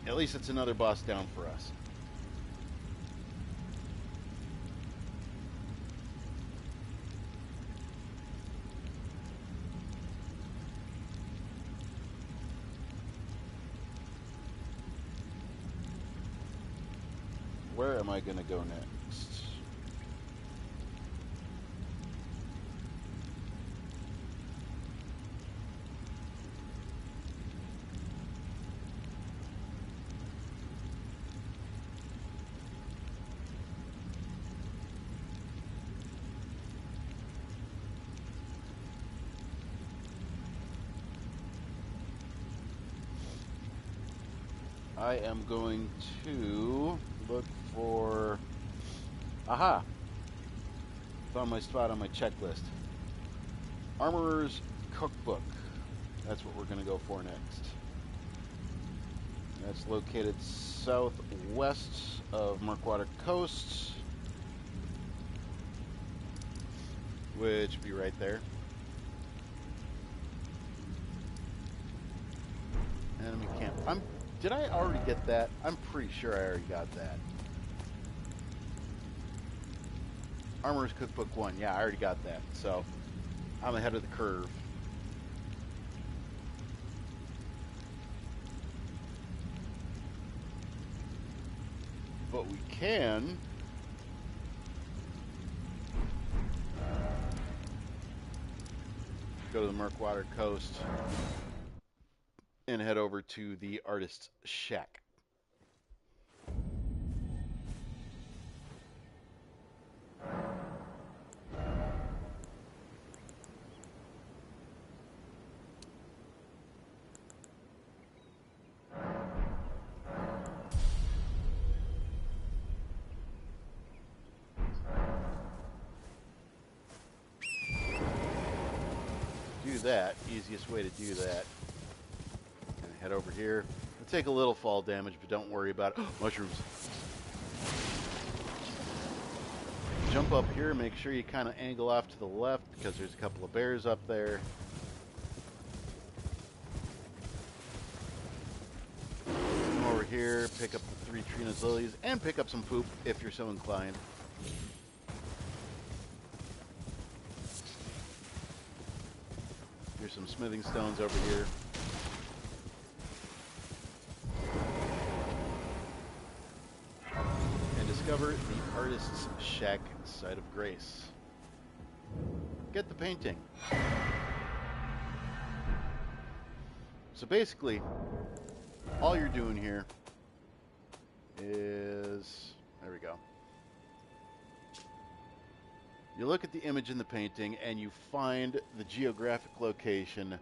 At least it's another boss down for us. Where am I going to go next? I am going to look for... Aha! Found my spot on my checklist. Armorer's Cookbook. That's what we're going to go for next. That's located southwest of Murkwater Coast, which would be right there. Enemy camp. Did I already get that? I'm pretty sure I already got that. Armorer's Cookbook 1. Yeah, I already got that. So, I'm ahead of the curve. But we can... go to the Murkwater Coast and head over to the Artist's Shack. Do that, easiest way to do that. And head over here. It'll take a little fall damage, but don't worry about it. Mushrooms. Jump up here, make sure you kind of angle off to the left because there's a couple of bears up there. Come over here, pick up the 3 Trina's lilies, and pick up some poop if you're so inclined. Here's some smithing stones over here. And discover the Artist's Shack Site of Grace. Get the painting. So basically, all you're doing here is... there we go. You look at the image in the painting and you find the geographic location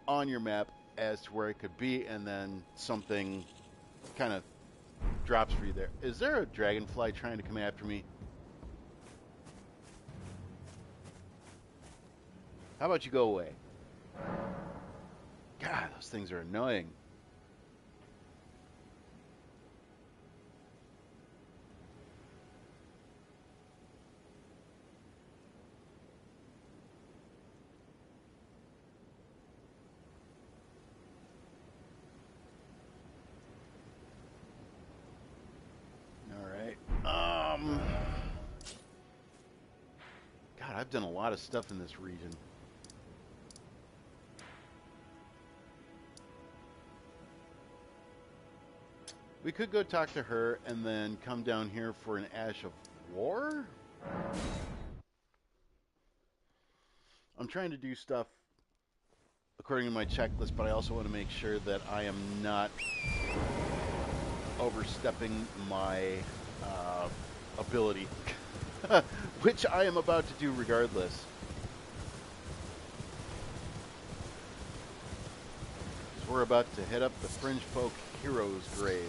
on your map as to where it could be, and then something kind of drops for you there. Is there a dragonfly trying to come after me? How about you go away? God, those things are annoying. God, I've done a lot of stuff in this region. We could go talk to her and then come down here for an Ash of War? I'm trying to do stuff according to my checklist, but I also want to make sure that I am not overstepping my ability, which I am about to do regardless. 'Cause we're about to head up the Fringe Folk Hero's Grave.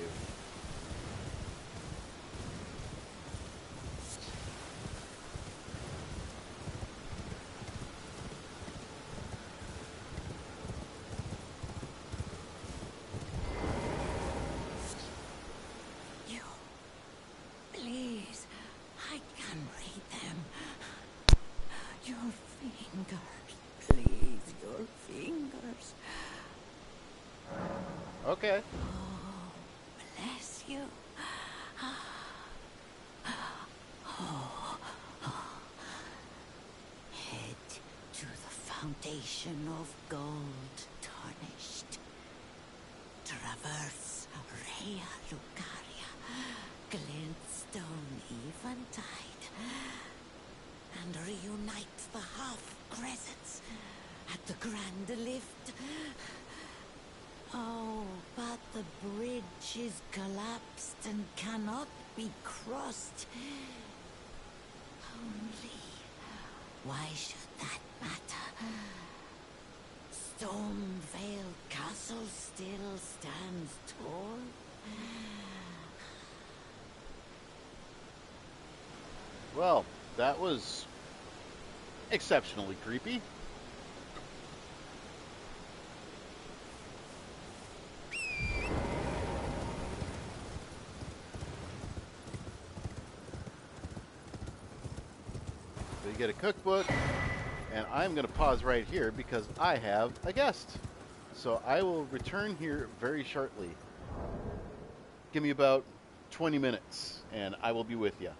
You, please, I can read them. Your fingers, please, your fingers. Okay. Oh, bless you. Head to the foundation of gold tarnished. Traverse Rhea Lucaria, glintstone eventide, and reunite the half crescents at the grand lift. Oh, but the bridge is collapsed and cannot be crossed. Only, why should that matter? Stormvale Castle still stands tall. Well, that was exceptionally creepy. So you get a cookbook, and I'm going to pause right here because I have a guest. So I will return here very shortly. Give me about 20 minutes, and I will be with you.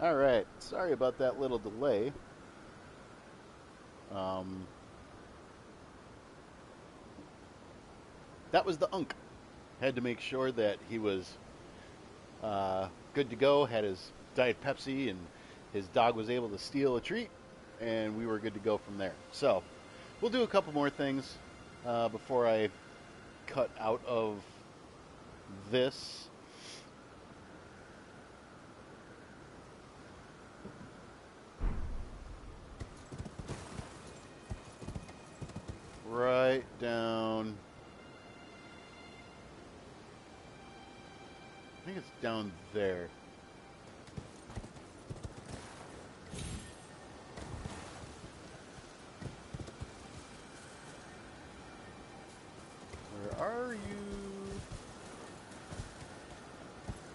All right. Sorry about that little delay. That was the Unk. Had to make sure that he was good to go, had his Diet Pepsi, and his dog was able to steal a treat, and we were good to go from there. So, we'll do a couple more things before I cut out of this. Right down. I think it's down there. Where are you?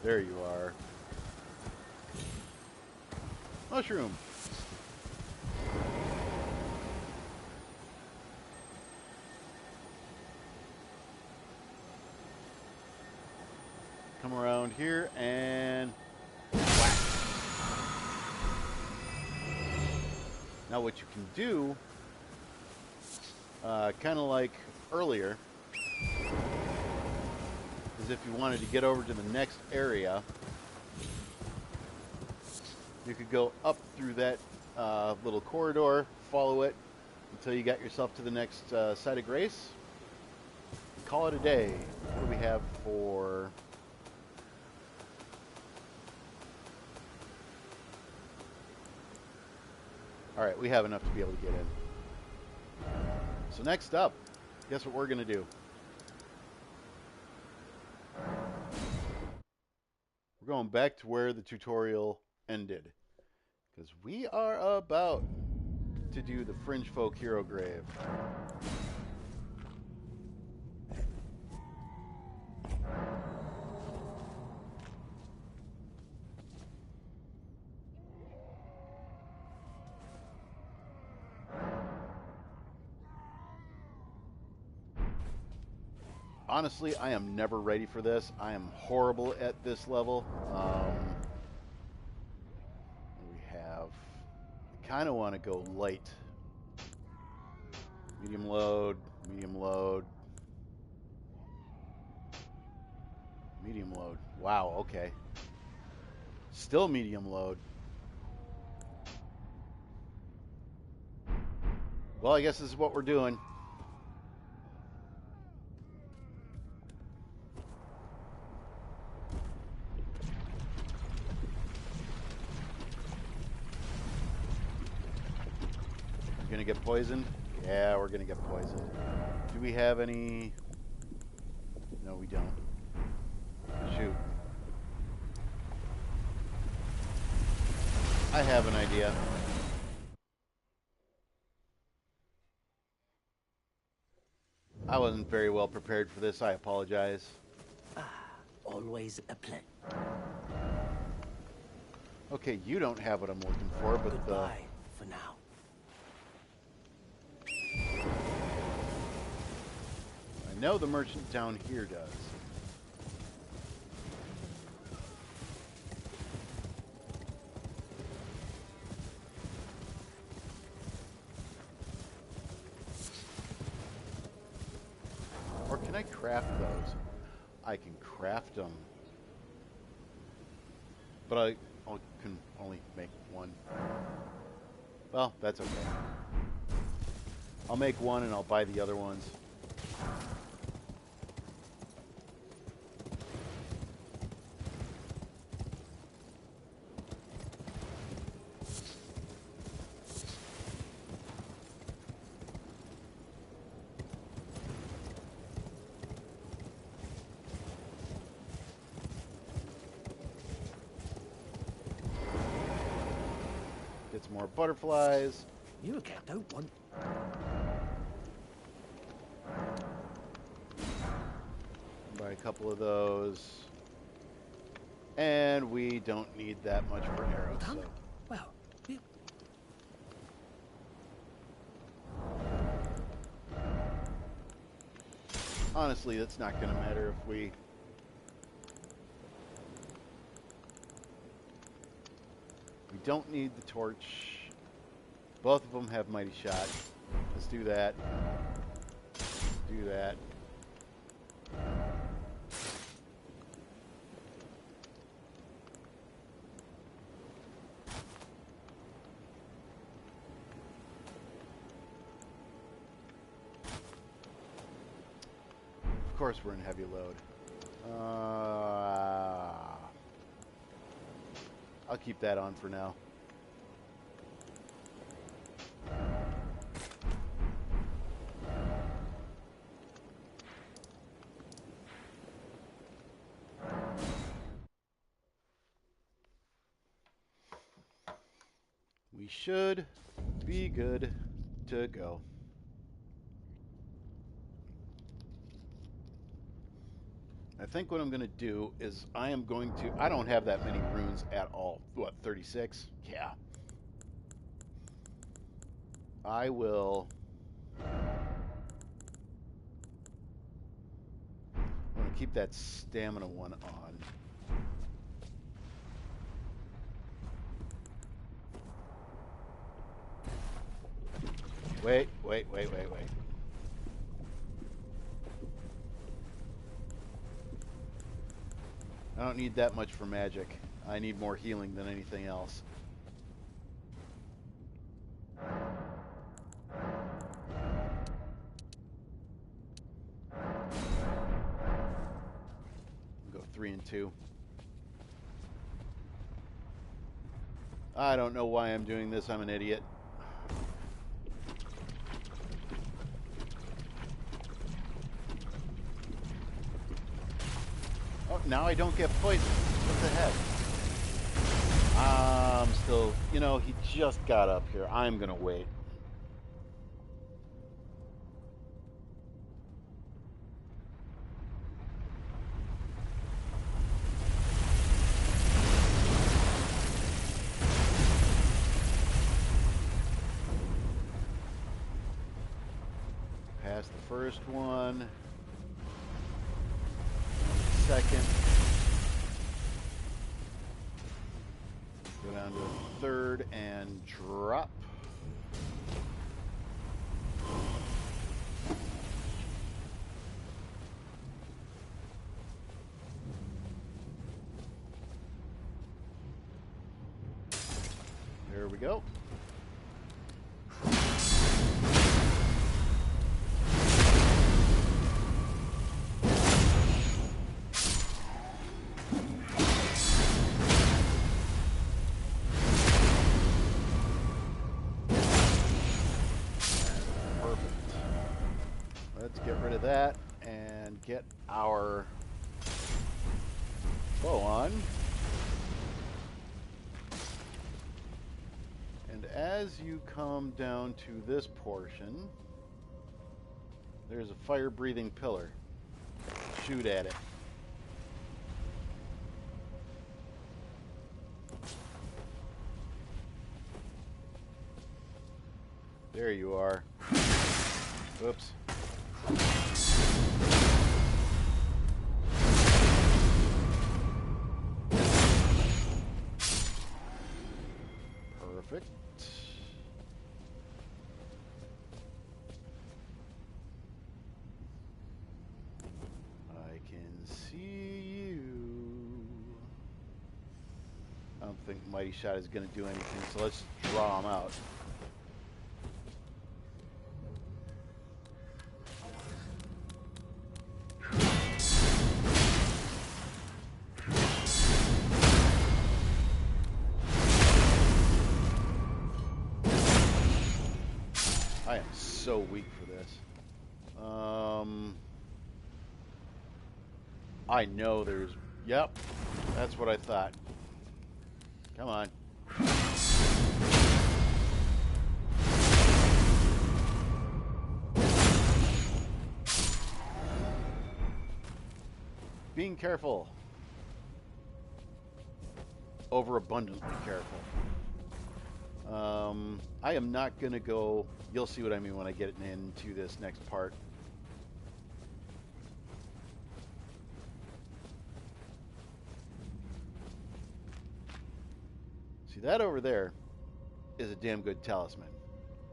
There you are. Mushroom. Come around here and whack. Now what you can do, kind of like earlier, is if you wanted to get over to the next area, you could go up through that little corridor, follow it until you got yourself to the next site of grace. Call it a day. What do we have for... Alright, we have enough to be able to get in. So next up, guess what we're going to do? We're going back to where the tutorial ended. Because we are about to do the Fringe Folk Hero Grave. Honestly, I am never ready for this. I am horrible at this level. We have... I kind of want to go light. Medium load, medium load. Medium load. Wow, okay. Still medium load. Well, I guess this is what we're doing. We're gonna get poisoned? Yeah, we're gonna get poisoned. Do we have any... No, we don't. Shoot. I have an idea. I wasn't very well prepared for this. I apologize. Always a pleasure. Okay, you don't have what I'm looking for, but Goodbye for now. I know the merchant down here does. Or can I craft those? I can craft them. But I can only make one. Well, that's okay. I'll make one and I'll buy the other ones. Get some more butterflies. You again don't want. Buy a couple of those. And we don't need that much for arrows. Done? So. Well, you... Honestly, it's not going to matter if we... don't need the torch. Both of them have mighty shot. Let's do that. Do that. Of course we're in heavy load. I'll keep that on for now. We should be good to go. I think what I'm going to do is I don't have that many runes at all. What, 36? Yeah. I will... I'm going to keep that stamina one on. Wait. I don't need that much for magic. I need more healing than anything else. Go 3 and 2. I don't know why I'm doing this. I'm an idiot. Oh, now I don't get poisoned. What the heck? I'm still... You know, he just got up here. I'm going to wait. Pass the first one. Second. Go down to a third and drop. There we go. Get rid of that and get our bow on. And as you come down to this portion, there's a fire-breathing pillar. Shoot at it. There you are. Oops. Perfect. I can see you. I don't think Mighty Shot is going to do anything, so let's draw him out. I am so weak for this. I know there's... Yep, that's what I thought. Come on. Being careful. Overabundantly careful. I am not going to go... You'll see what I mean when I get into this next part. See, that over there is a damn good talisman.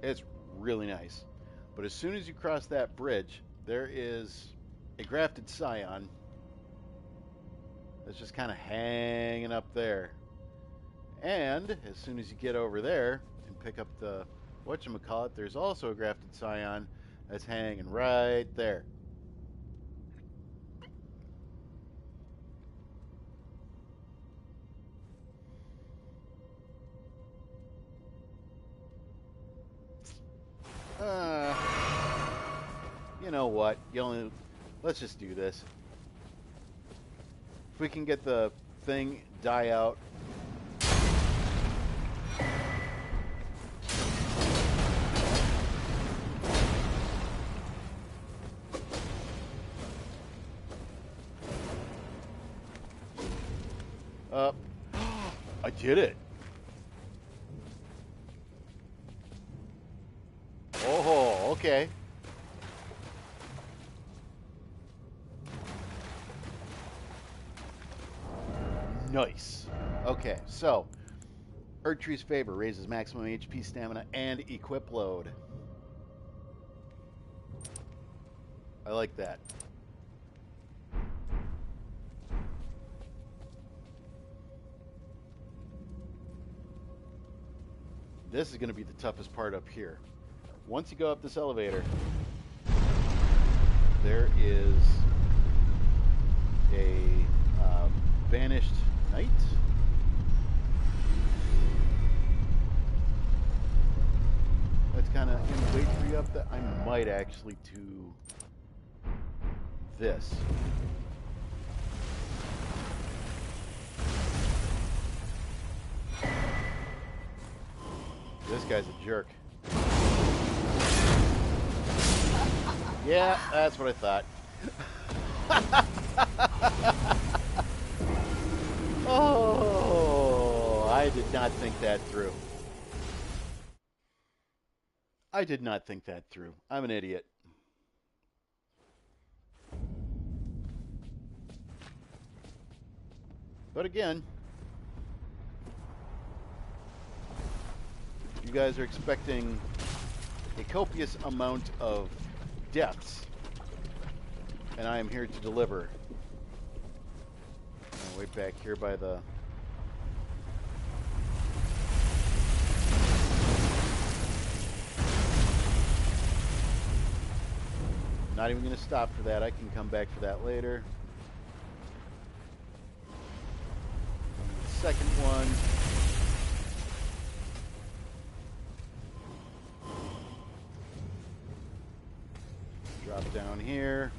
It's really nice. But as soon as you cross that bridge, there is a grafted scion that's just kind of hanging up there. And as soon as you get over there and pick up the whatchamacallit, there's also a grafted scion that's hanging right there. You know what? Let's just do this. If we can get the thing die out. I did it. Oh, okay. Nice. Okay, so Erdtree's Favor raises maximum HP, stamina, and equip load. I like that. This is going to be the toughest part up here. Once you go up this elevator, there is a banished knight. That's kind of in the way for you up there. I might actually do this. This guy's a jerk. Yeah, that's what I thought. Oh, I did not think that through. I did not think that through. I'm an idiot. But again, you guys are expecting a copious amount of deaths, and I am here to deliver. I'll wait back here by the... Not even going to stop for that. I can come back for that later. The second one. Drop down here.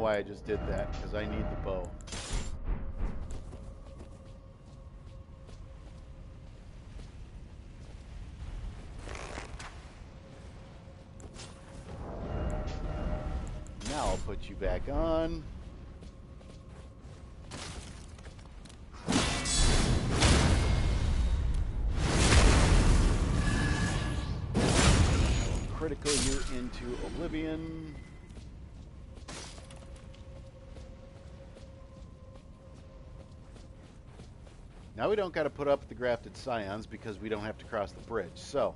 I just did that because I need the bow. Now I'll put you back on. Critical you into oblivion. Now we don't got to put up the grafted scions because we don't have to cross the bridge. So,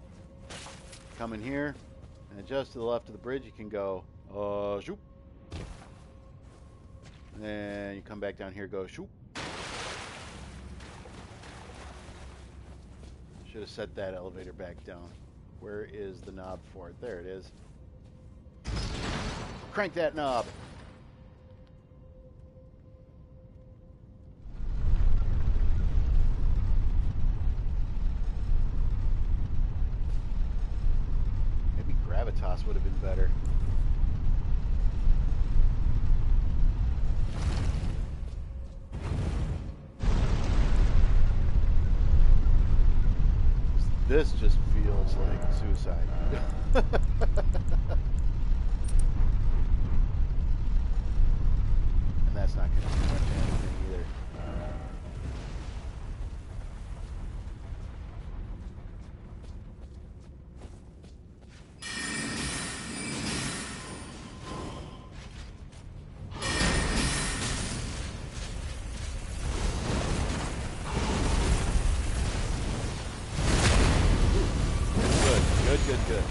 come in here and just to the left of the bridge, you can go, shoop. And you come back down here, go, shoop. Should have set that elevator back down. Where is the knob for it? There it is. Crank that knob. Gravitas would have been better. This just feels like suicide. And that's not going to do much anything either. Good.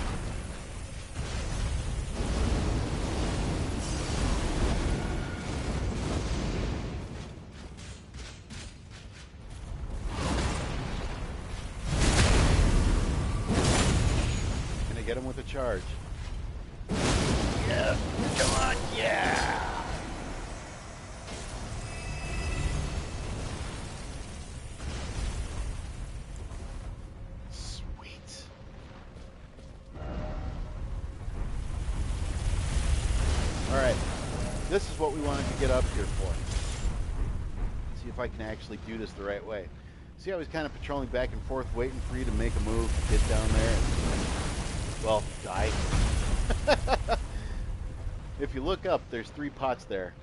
Can I get him with a charge? Yeah, come on, yeah! Alright, this is what we wanted to get up here for. See if I can actually do this the right way. See, I was kind of patrolling back and forth, waiting for you to make a move, get down there, and, well, die. If you look up, there's 3 pots there.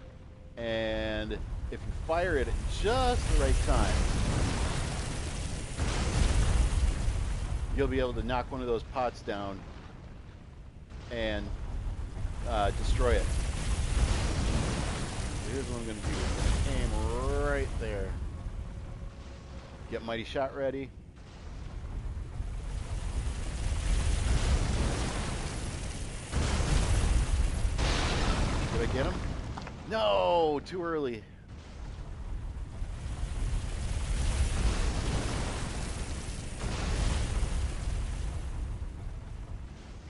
And if you fire it at just the right time, you'll be able to knock one of those pots down and destroy it. Here's what I'm going to do. I'm going to aim right there. Get Mighty Shot ready. Did I get him? No! Too early.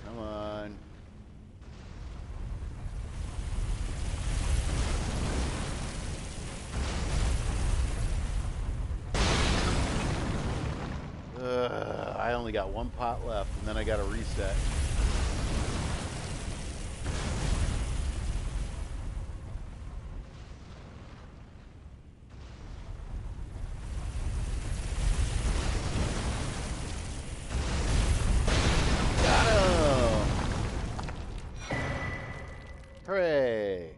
Come on. I only got 1 pot left, and then I got to reset. Got him! Hooray!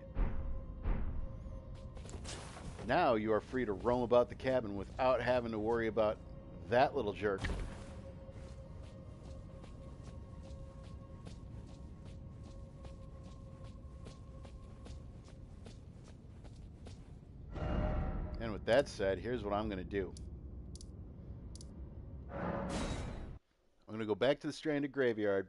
Now you are free to roam about the cabin without having to worry about that little jerk. And with that said, here's what I'm going to do. I'm going to go back to the stranded graveyard.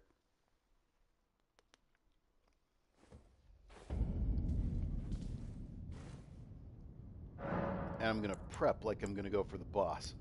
And I'm going to prep like I'm going to go for the boss.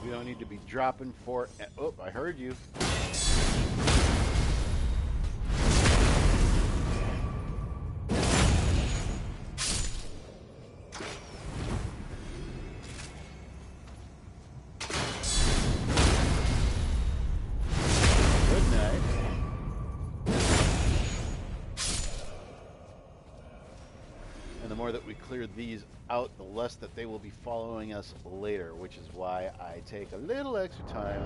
We don't need to be dropping for... Oh, I heard you. Good night. And the more that we clear these out, the less that they will be following us later, which is why I take a little extra time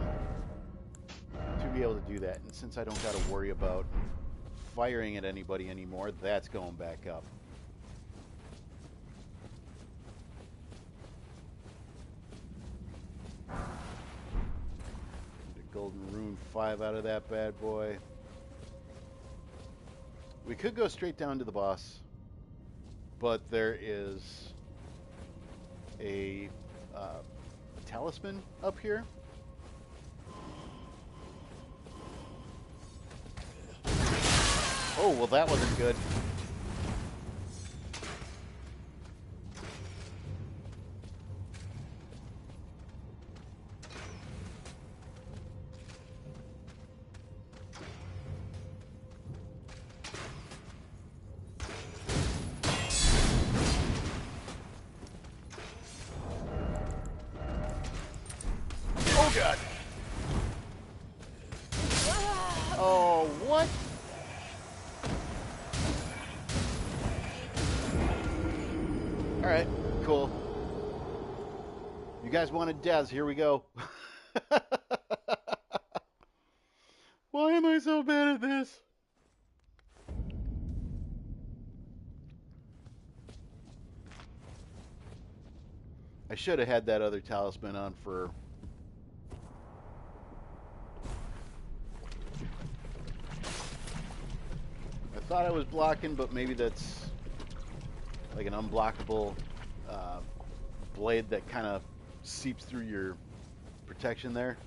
to be able to do that. And since I don't got to worry about firing at anybody anymore, that's going back up. Get a golden rune 5 out of that bad boy. We could go straight down to the boss, but there is a talisman up here. Oh, well, that wasn't good. Oh, God. Oh, what? All right, cool. You guys wanted deaths. Here we go. Why am I so bad at this? I should have had that other talisman on for... I thought I was blocking, but maybe that's like an unblockable blade that kind of seeps through your protection there.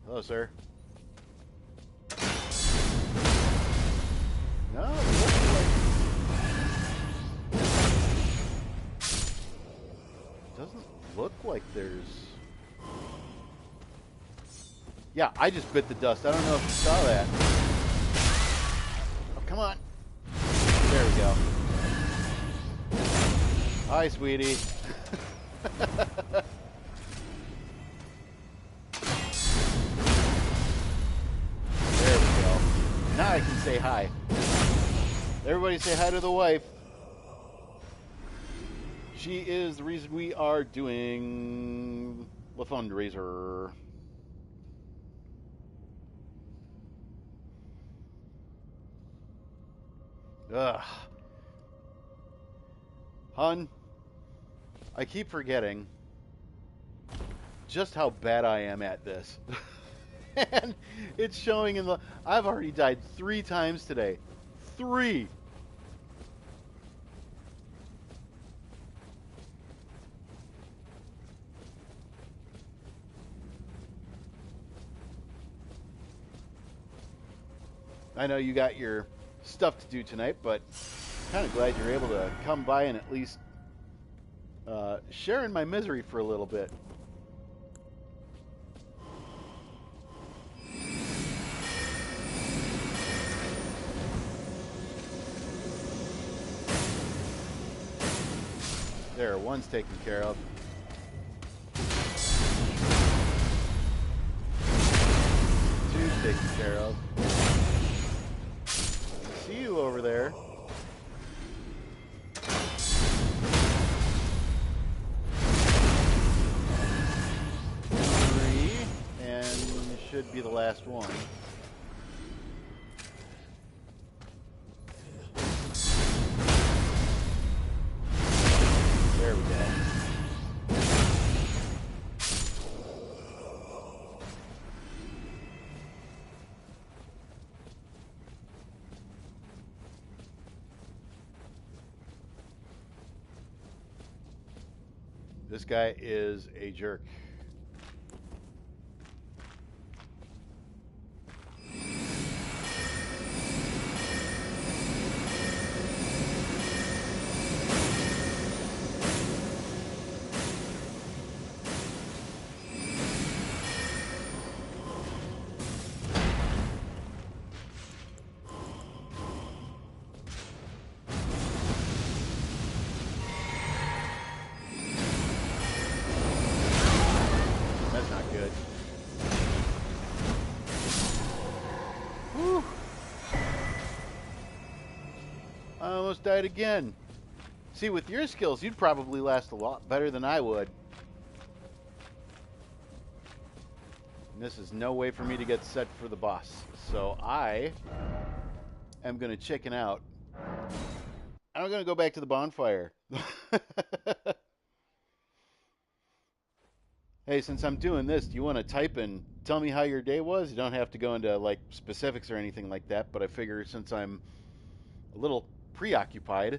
Hello, sir. No, it doesn't look like there's... Yeah, I just bit the dust. I don't know if you saw that. Oh, come on. There we go. Hi, sweetie. There we go. Now I can say hi. Everybody say hi to the wife. She is the reason we are doing the fundraiser. Ugh. Hun, I keep forgetting just how bad I am at this. And it's showing in the... I've already died 3 times today. 3! I know you got your stuff to do tonight, but kind of glad you're able to come by and at least share in my misery for a little bit. There, one's taken care of. Two's taken care of. See you over there. 3, and should be the last one. There we go. This guy is a jerk. Almost died again. See, with your skills, you'd probably last a lot better than I would. And this is no way for me to get set for the boss. So I am going to chicken out. I'm going to go back to the bonfire. Hey, since I'm doing this, do you want to type and tell me how your day was? You don't have to go into like specifics or anything like that, but I figure since I'm a little preoccupied.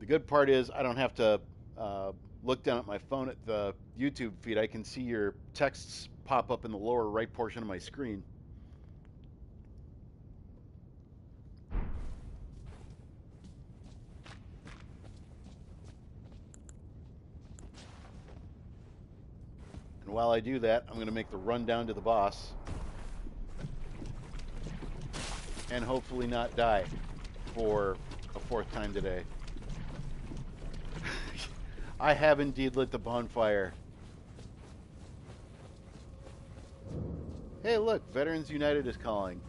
The good part is I don't have to look down at my phone at the YouTube feed. I can see your texts pop up in the lower right portion of my screen. And while I do that, I'm going to make the run down to the boss and hopefully not die for a fourth time today. I have indeed lit the bonfire. Hey, look, Veterans United is calling.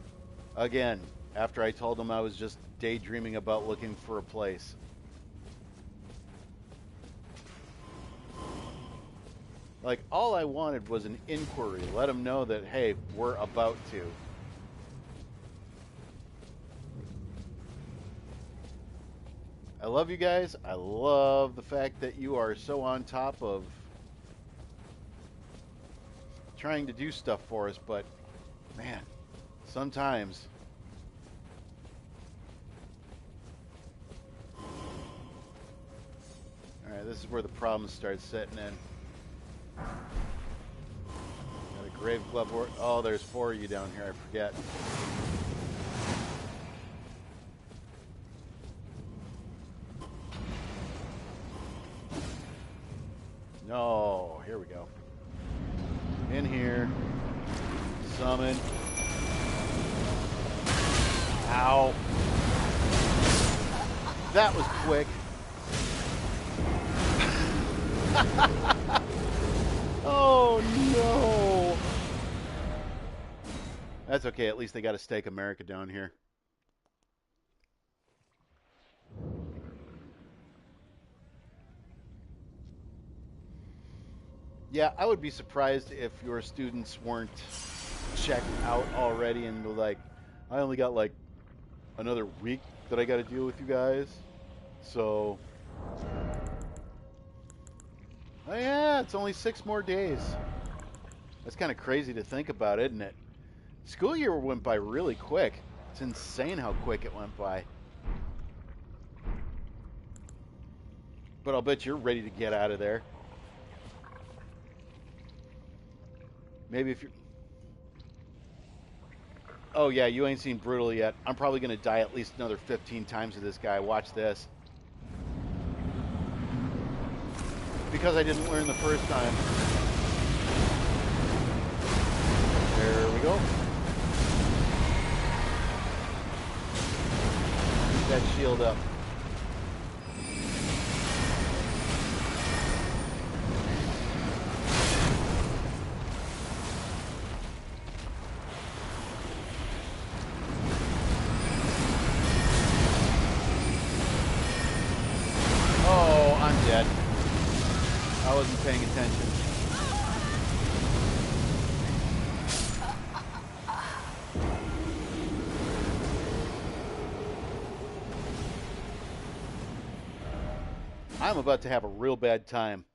Again, after I told them I was just daydreaming about looking for a place. Like, all I wanted was an inquiry. Let them know that, hey, we're about to. I love you guys. I love the fact that you are so on top of trying to do stuff for us, but man, sometimes alright, this is where the problems start setting in. Got a grave glove. Oh, there's 4 of you down here, I forget. No, here we go. In here. Summon. Ow. That was quick. Oh no. That's okay, at least they got a Stake America down here. Yeah, I would be surprised if your students weren't checked out already and were like, I only got like another week that I got to deal with you guys. So, oh yeah, it's only 6 more days. That's kind of crazy to think about, isn't it? School year went by really quick. It's insane how quick it went by. But I'll bet you're ready to get out of there. Maybe if you're... Oh yeah, you ain't seen Brutal yet. I'm probably going to die at least another 15 times with this guy. Watch this. Because I didn't learn the first time. There we go. Keep that shield up. I wasn't paying attention. I'm about to have a real bad time.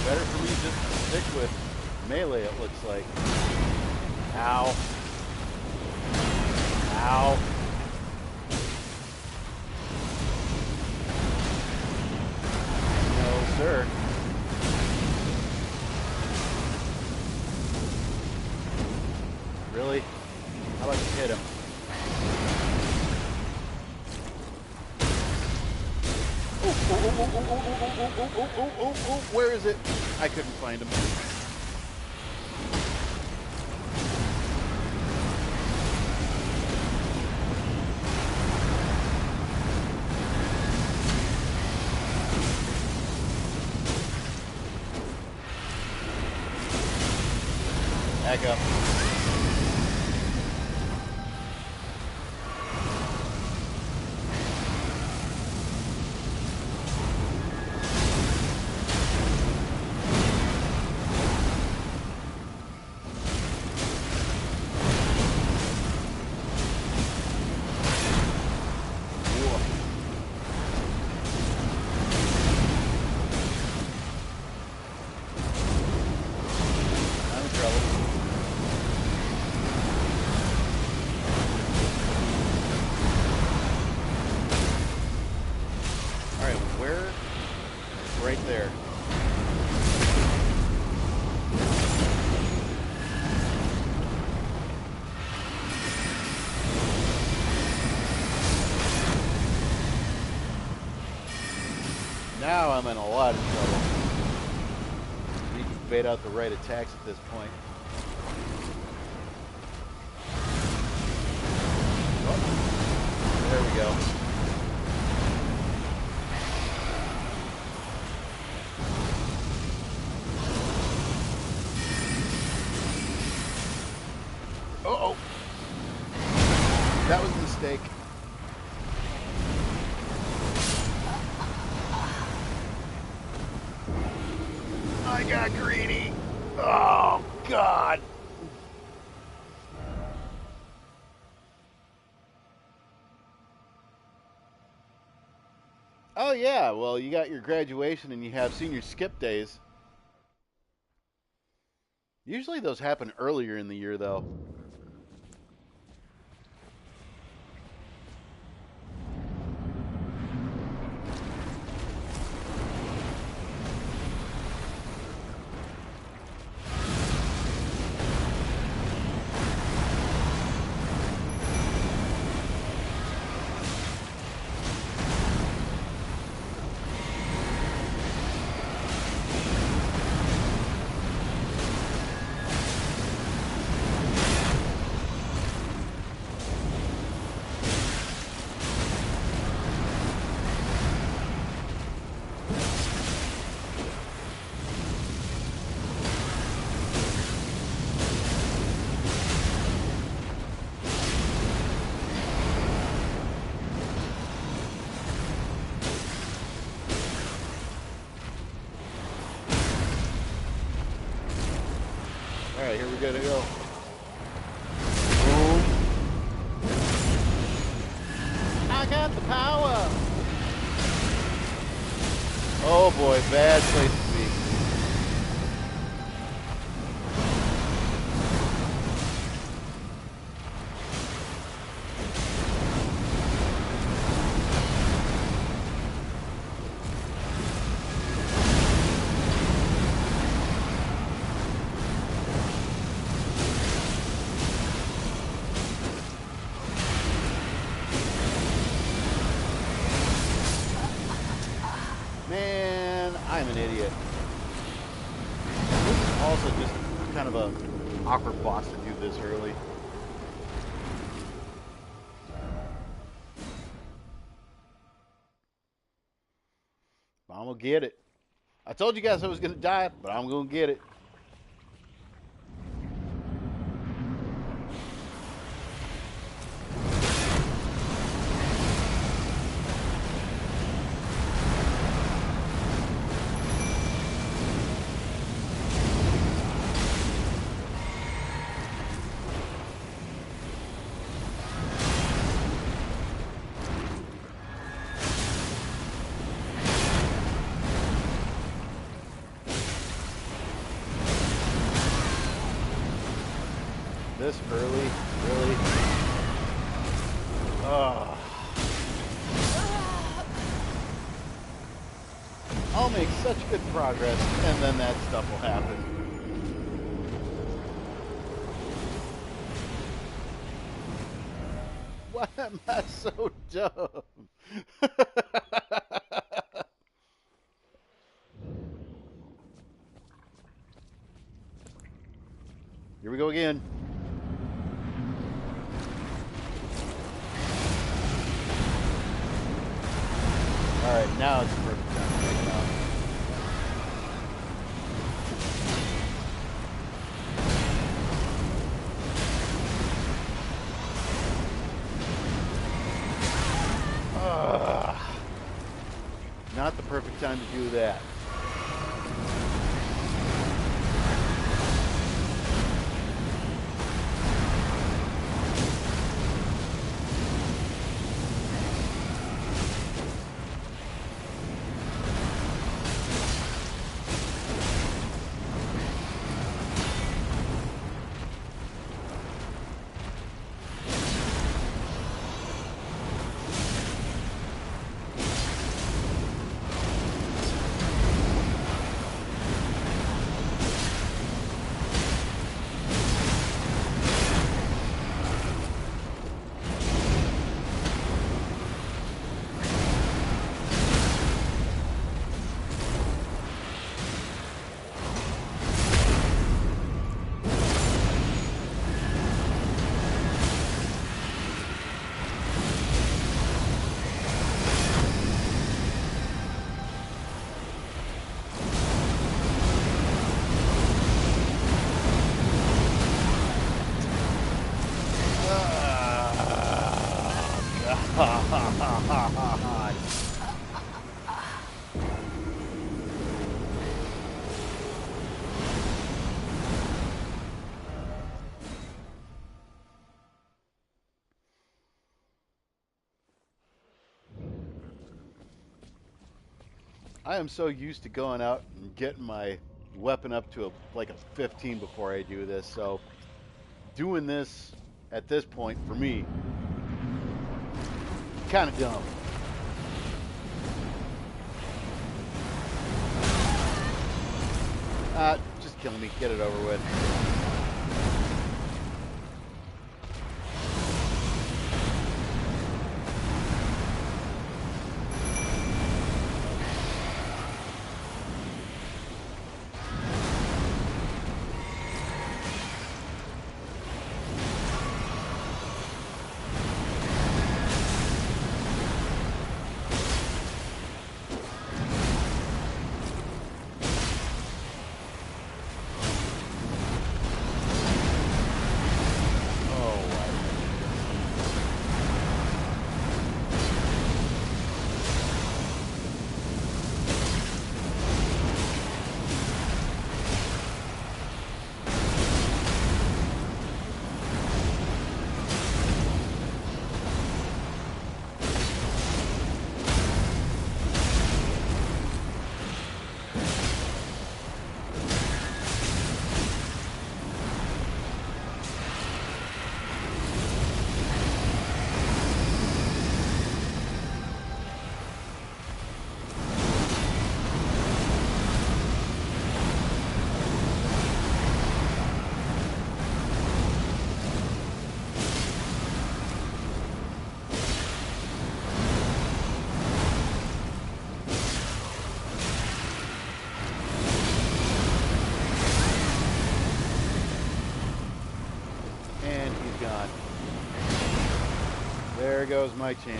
Better for me just to stick with melee, it looks like. Ow. Ow. No, sir. Really? How about you hit him? Oh, oh, oh. Where is it? I couldn't find him. Back up. Now I'm in a lot of trouble. You can bait out the right attacks at this point. Oh, there we go. Uh-oh. That was a mistake. I got greedy. Oh, God. Oh, yeah. Well, you got your graduation and you have senior skip days. Usually those happen earlier in the year, though. All right, here we go. Boom. I got the power. Oh boy, bad place to be. Man, I'm an idiot. This is also just kind of a awkward boss to do this early. I'm gonna get it. I told you guys I was gonna die, but I'm gonna get it. This early, really? Oh. I'll make such good progress, and then that stuff will happen. Why am I so dumb? we go again. Alright, now it's the perfect time to take it out. Not the perfect time to do that. I am so used to going out and getting my weapon up to like a 15 before I do this, so doing this at this point for me, kind of dumb. Just kill me, get it over with. There goes my chances.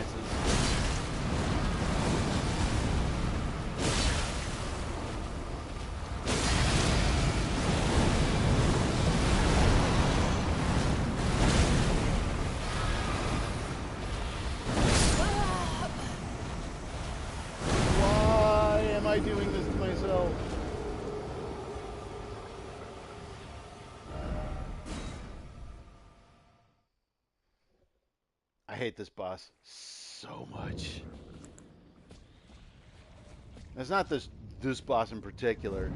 Why am I doing this to myself? I hate this boss so much. It's not this boss in particular.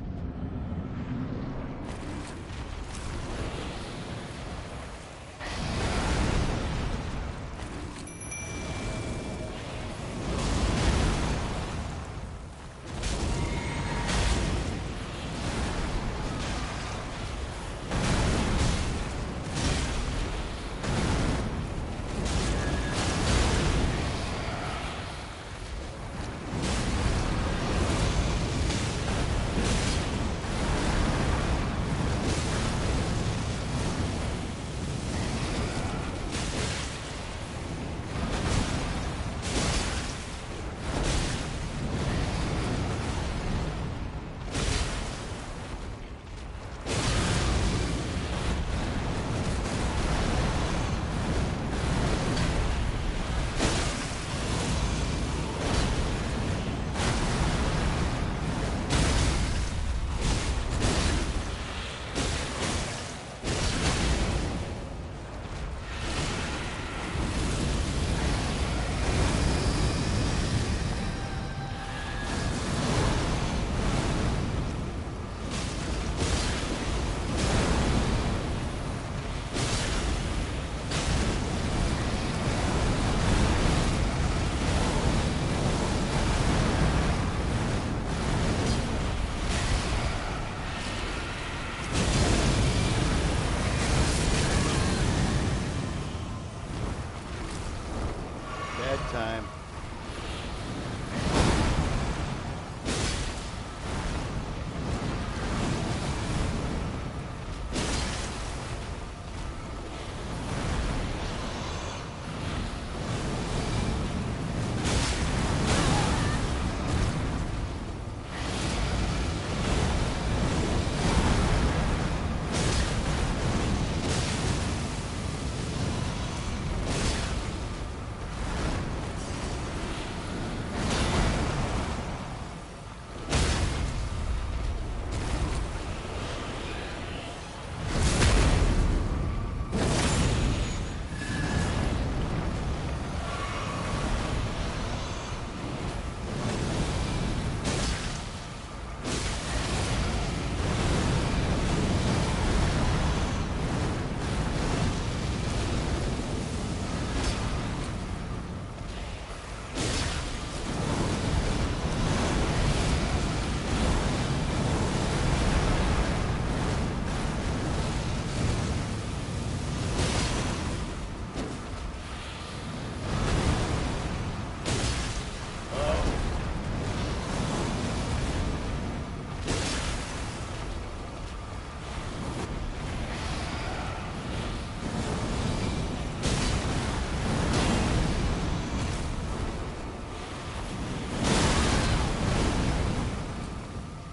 time.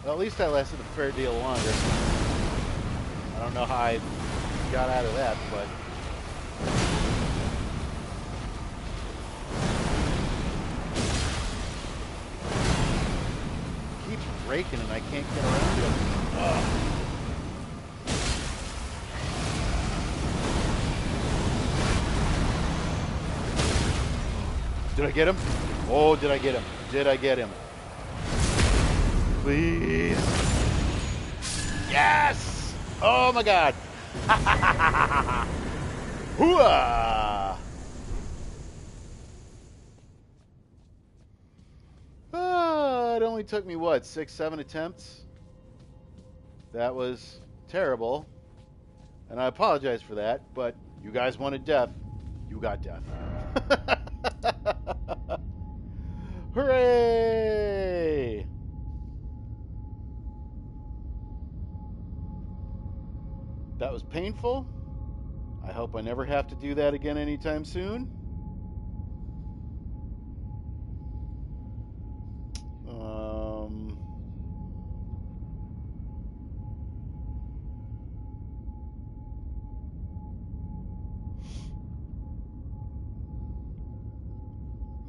Well, at least that lasted a fair deal longer. I don't know how I got out of that, but... keeps raking and I can't get around to it. Ugh. Did I get him? Oh, did I get him? Did I get him? Please. Yes! Oh my god. Hooah! It only took me, what, 6, 7 attempts? That was terrible. And I apologize for that, but you guys wanted death. You got death. Hooray! That was painful. I hope I never have to do that again anytime soon.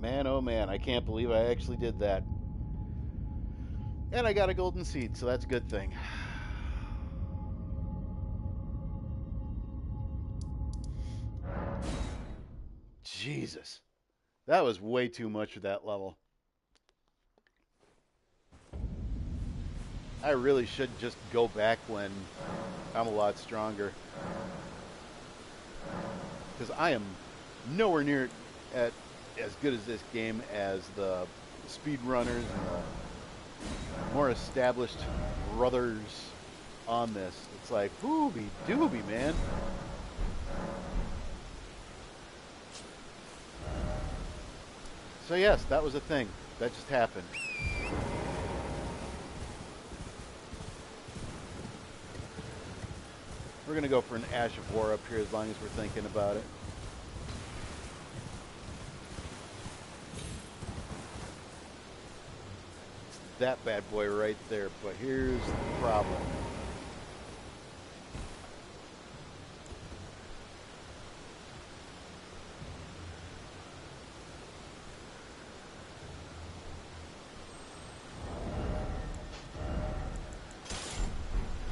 Man, oh man, I can't believe I actually did that. And I got a golden seed, so that's a good thing. Jesus. That was way too much for that level. I really should just go back when I'm a lot stronger. Because I am nowhere near at as good as this game as the speedrunners and the more established brothers on this. It's like, booby dooby, man. So yes, that was a thing. That just happened. We're going to go for an Ash of War up here as long as we're thinking about it. It's that bad boy right there, but here's the problem.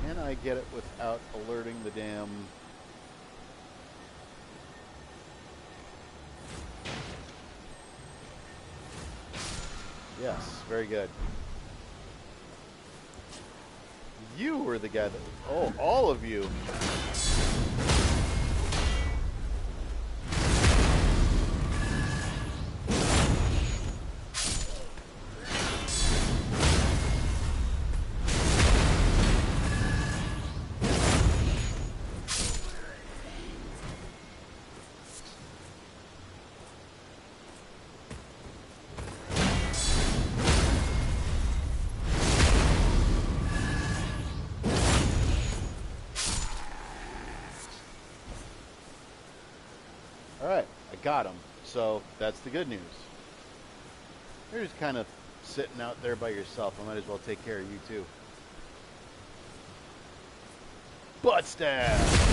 Can I get it without alerting the damn... Yes, very good. You were the guy that... Oh, all of you. got them. So that's the good news. You're just kind of sitting out there by yourself. I might as well take care of you too. Butt stab!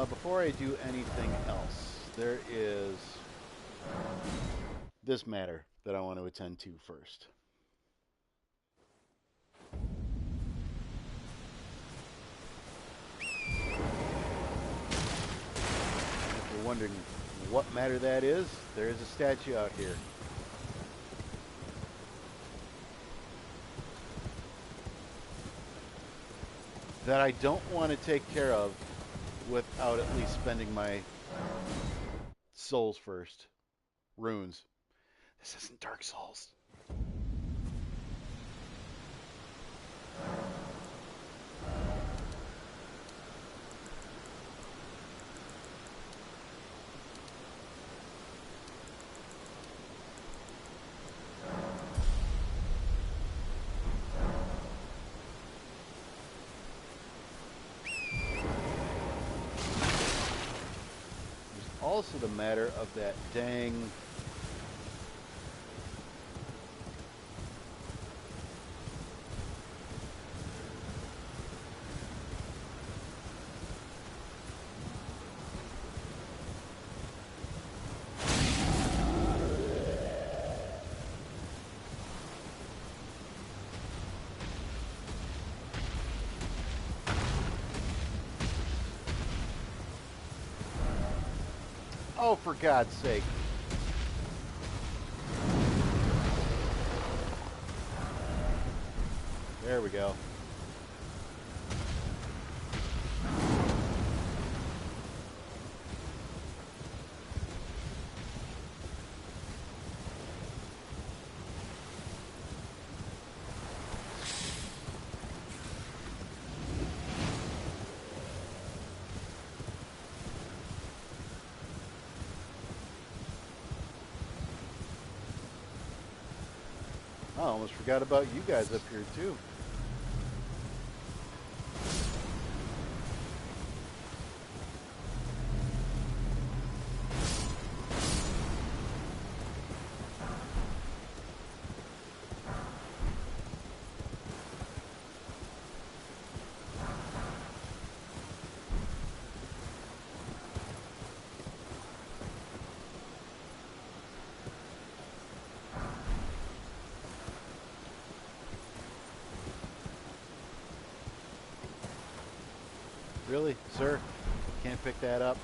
Before I do anything else, there is this matter that I want to attend to first. If you're wondering what matter that is, there is a statue out here. That I don't want to take care of without at least spending my souls first. Runes. This isn't Dark Souls. Also the matter of that dang oh, for God's sake. There we go. I almost forgot about you guys up here too. Really, sir? Can't pick that up?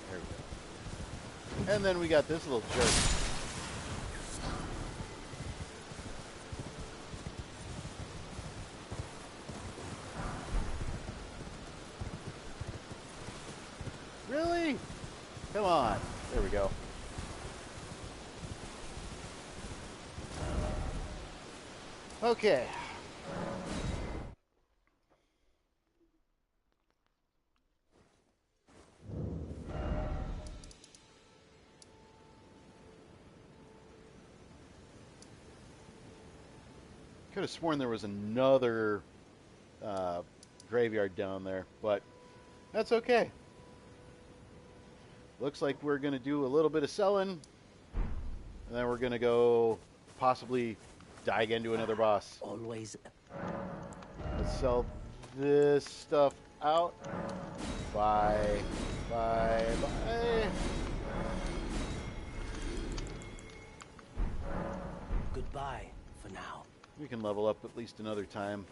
There we go. And then we got this little jerk. Really? Come on. There we go. Okay. Could have sworn there was another graveyard down there, but that's okay. Looks like we're going to do a little bit of selling, and then we're going to go possibly die again to another boss. Always. Let's sell this stuff out. Bye. Bye. Bye. Goodbye for now. We can level up at least another time.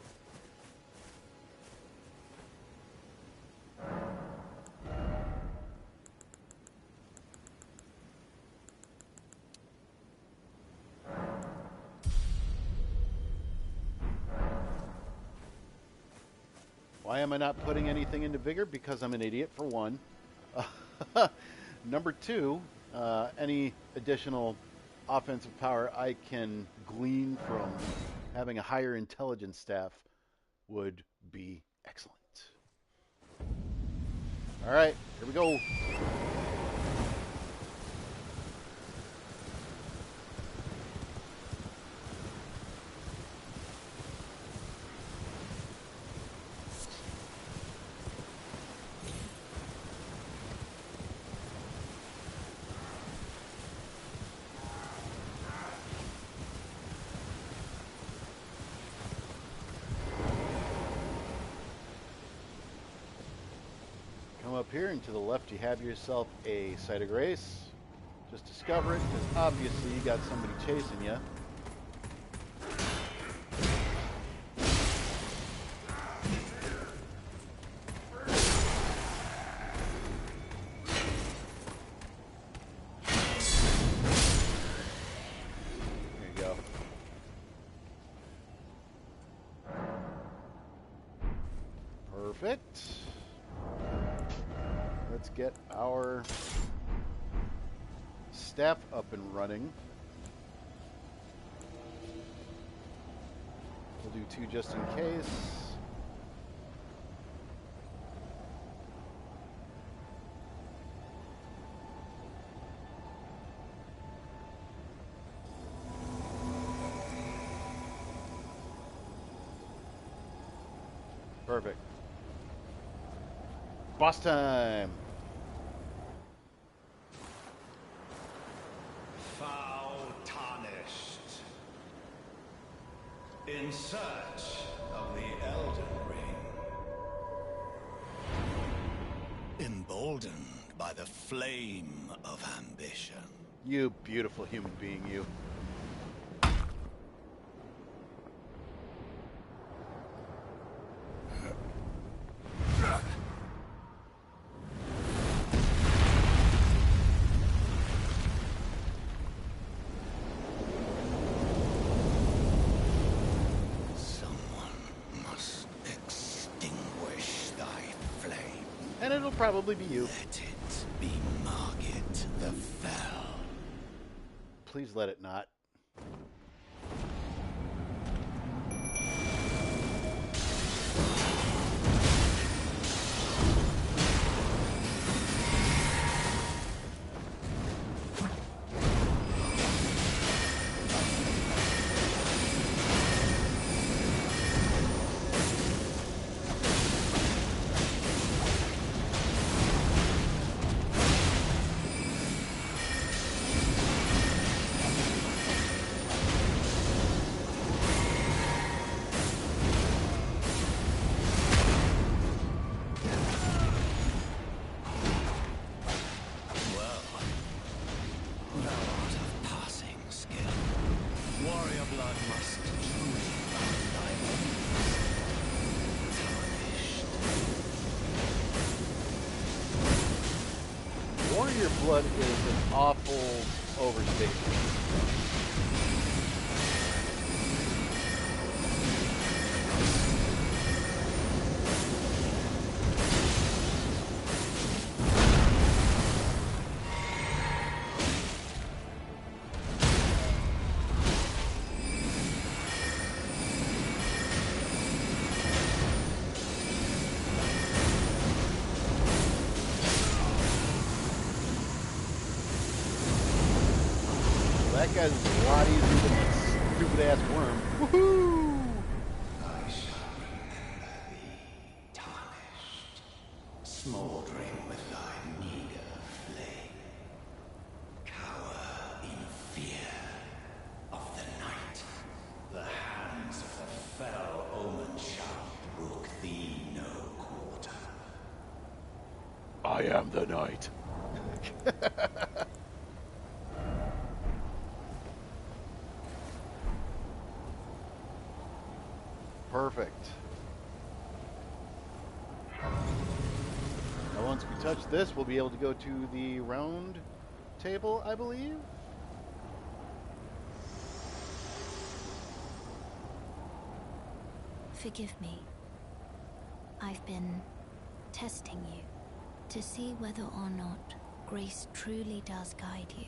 Why am I not putting anything into Vigor? Because I'm an idiot, for one. Number two, any additional offensive power I can glean from having a higher intelligence staff would be excellent. All right, here we go. Up here and to the left you have yourself a site of grace. Just discover it because obviously you got somebody chasing you. There you go. Perfect. Let's get our staff up and running. We'll do 2 just in case. Perfect. Boss time. Foul tarnished. In search of the Elden Ring. Emboldened by the flame of ambition. You beautiful human being, you. And it'll probably be you. Let it be Margit the Fell. Please let it not. Warrior blood is an awful overstatement. That guy's a lot easier than that stupid-ass worm. Woohoo! I shall remember thee, tarnished, smoldering with thy meager flame. Cower in fear of the night. The hands of the fell omen shall brook thee no quarter. I am the night. Perfect. Now once we touch this, we'll be able to go to the round table, I believe. Forgive me. I've been testing you to see whether or not grace truly does guide you.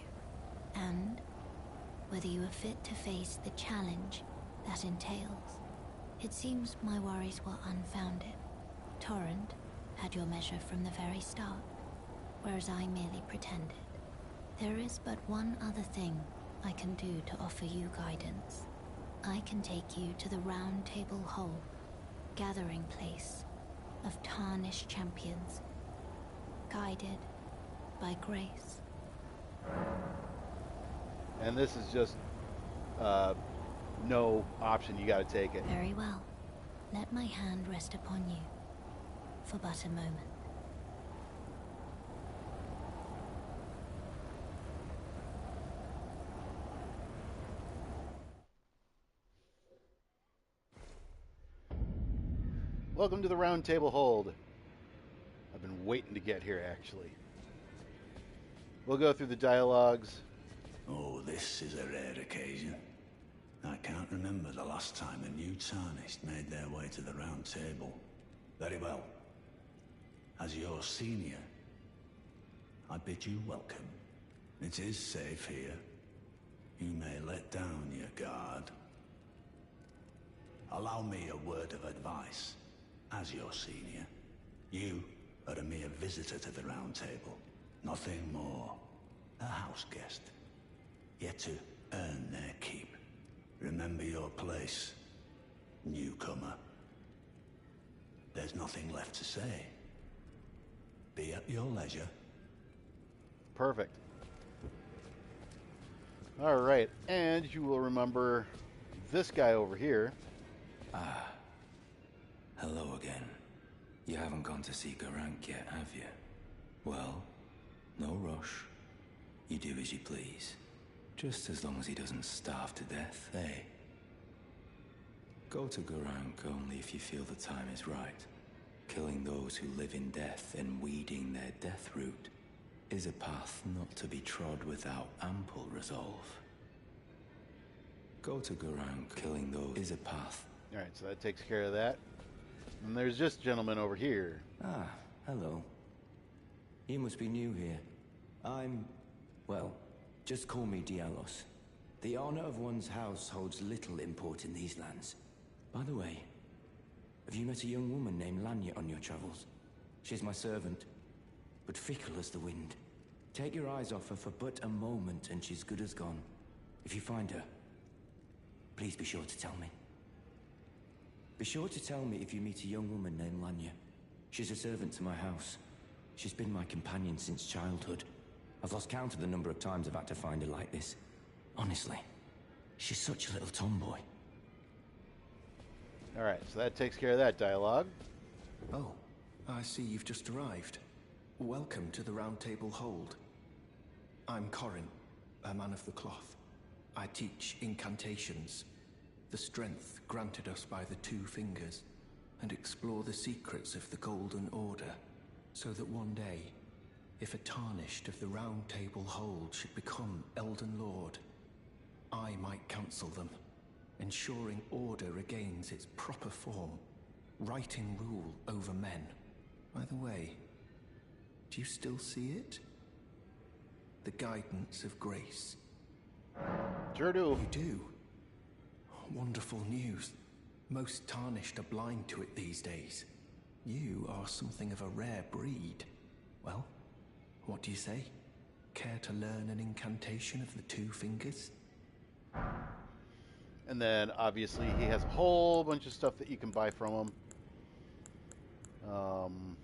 And whether you are fit to face the challenge that entails. It seems my worries were unfounded. Torrent had your measure from the very start, whereas I merely pretended. There is but one other thing I can do to offer you guidance. I can take you to the Round Table Hall, gathering place of tarnished champions, guided by grace. And this is just no option. You got to take it. Very well. Let my hand rest upon you for but a moment. Welcome to the Round Table Hold. I've been waiting to get here, actually. We'll go through the dialogues. Oh, this is a rare occasion. I can't remember the last time a new Tarnished made their way to the Round Table. Very well. As your senior, I bid you welcome. It is safe here. You may let down your guard. Allow me a word of advice. As your senior, you are a mere visitor to the Round Table. Nothing more. A house guest. Yet to earn their keep. Remember your place, newcomer. There's nothing left to say. Be at your leisure. Perfect. All right, and you will remember this guy over here. Ah. Hello again. You haven't gone to see Garank yet, have you? Well, no rush. You do as you please. Just as long as he doesn't starve to death, eh? Go to Garank only if you feel the time is right. Killing those who live in death and weeding their death root is a path not to be trod without ample resolve. Go to Garank, killing those is a path. All right, so that takes care of that. And there's this gentleman over here. Ah, hello. You must be new here. Well, just call me Dialos. The honor of one's house holds little import in these lands. By the way, have you met a young woman named Lanya on your travels? She's my servant, but fickle as the wind. Take your eyes off her for but a moment and she's good as gone. If you find her, please be sure to tell me. Be sure to tell me if you meet a young woman named Lanya. She's a servant to my house. She's been my companion since childhood. I've lost count of the number of times I've had to find her like this. Honestly, she's such a little tomboy. All right, so that takes care of that dialogue. Oh, I see you've just arrived. Welcome to the Round Table Hold. I'm Corin, a man of the cloth. I teach incantations, the strength granted us by the Two Fingers, and explore the secrets of the Golden Order, so that one day, if a Tarnished of the Round Table Hold should become Elden Lord, I might counsel them, ensuring order regains its proper form, righting rule over men. By the way, do you still see it? The guidance of grace. Sure do. You do? Wonderful news. Most Tarnished are blind to it these days. You are something of a rare breed. Well, what do you say? Care to learn an incantation of the Two Fingers? And then, obviously, he has a whole bunch of stuff that you can buy from him.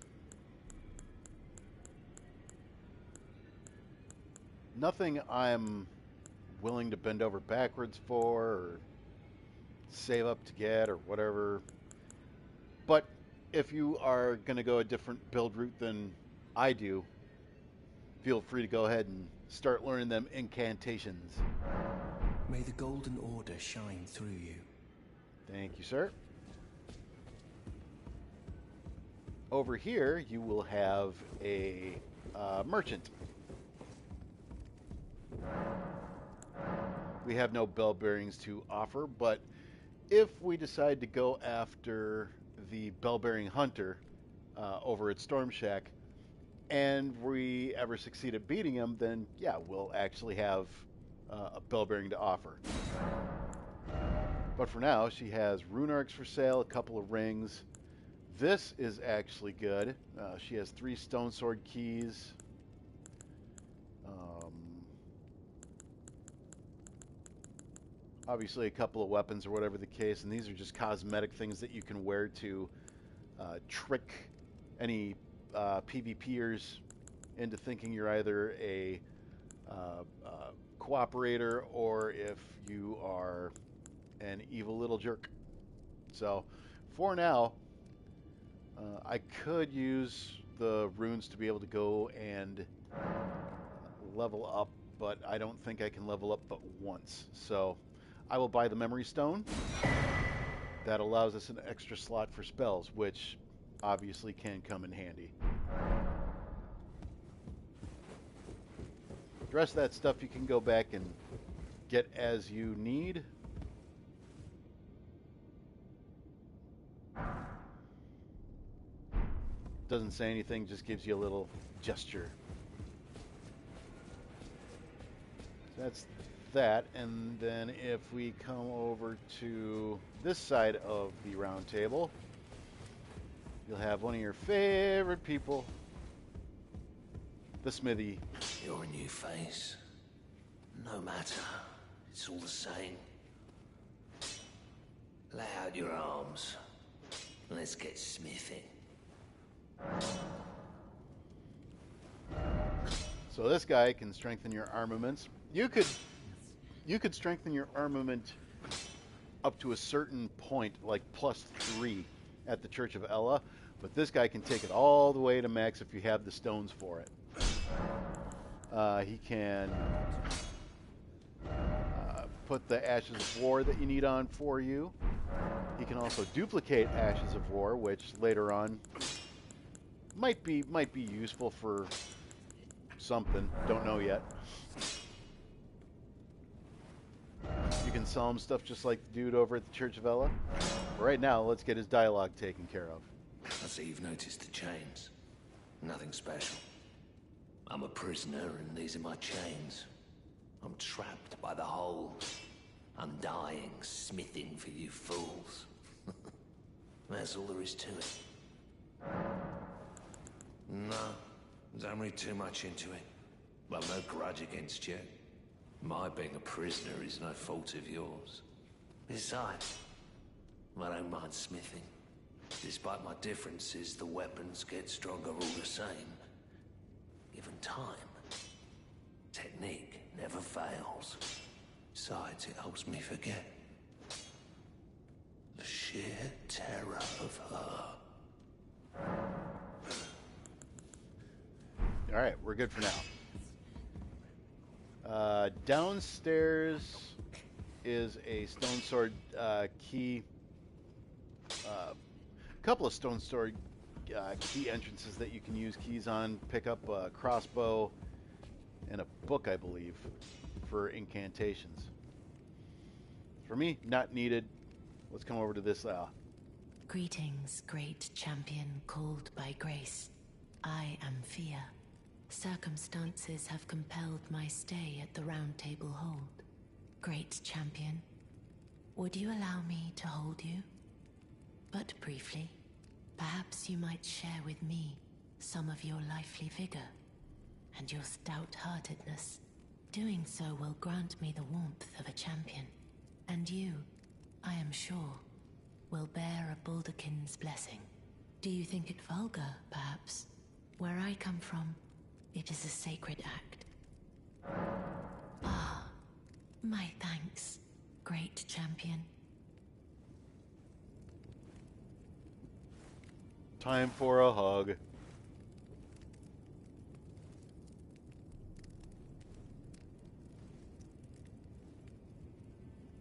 Nothing I'm willing to bend over backwards for or save up to get or whatever. But if you are going to go a different build route than I do, feel free to go ahead and start learning them incantations. May the Golden Order shine through you. Thank you, sir. Over here, you will have a merchant. We have no bell bearings to offer, but if we decide to go after the bell bearing hunter over at Storm Shack, and we ever succeed at beating him, then yeah, we'll actually have a bell bearing to offer. But for now, she has rune arcs for sale, a couple of rings. This is actually good. She has 3 stone sword keys. Obviously a couple of weapons or whatever the case, and these are just cosmetic things that you can wear to trick any PvPers into thinking you're either a cooperator or if you are an evil little jerk. So for now, I could use the runes to be able to go and level up, but I don't think I can level up but once. So I will buy the memory stone. That allows us an extra slot for spells, which obviously can come in handy. The rest of that stuff you can go back and get as you need. Doesn't say anything, just gives you a little gesture. So that's that, and then if we come over to this side of the round table, you'll have one of your favorite people, the smithy. You're a new face. No matter, it's all the same. Lay out your arms. Let's get smithing. So this guy can strengthen your armaments. You could strengthen your armament up to a certain point, like +3 at the Church of Ella, but this guy can take it all the way to max if you have the stones for it. He can put the Ashes of War that you need on for you. He can also duplicate Ashes of War, which later on might be useful for something. Don't know yet. You can sell him stuff just like the dude over at the Church of Ella. But right now, let's get his dialogue taken care of. I see you've noticed the chains. Nothing special. I'm a prisoner and these are my chains. I'm trapped by the hole. I'm dying, smithing for you fools. That's all there is to it. No, don't read too much into it. I've no grudge against you. My being a prisoner is no fault of yours. Besides, I don't mind smithing. Despite my differences, the weapons get stronger all the same. Given time, technique never fails. Besides, it helps me forget the sheer terror of her. All right, we're good for now. Downstairs is a stone sword key. Couple of stone sword key entrances that you can use keys on. Pick up a crossbow and a book, I believe, for incantations. For me, not needed. Let's come over to this. Greetings, great champion called by grace. I am Fia. Circumstances have compelled my stay at the Round Table Hold. Great champion, would you allow me to hold you? But briefly, perhaps you might share with me some of your lively vigor and your stout-heartedness. Doing so will grant me the warmth of a champion, and you, I am sure, will bear a Baldakin's blessing. Do you think it vulgar, perhaps? Where I come from, it is a sacred act. Ah, my thanks, great champion. Time for a hug.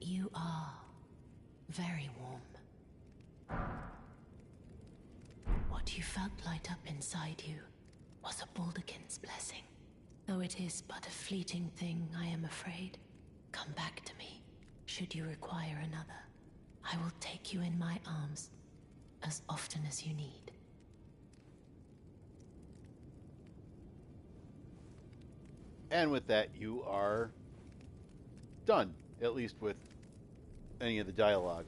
You are very warm. What you felt light up inside you was a Baldakin's blessing. Though it is but a fleeting thing, I am afraid. Come back to me, should you require another. I will take you in my arms as often as you need. And with that, you are done, at least with any of the dialogue.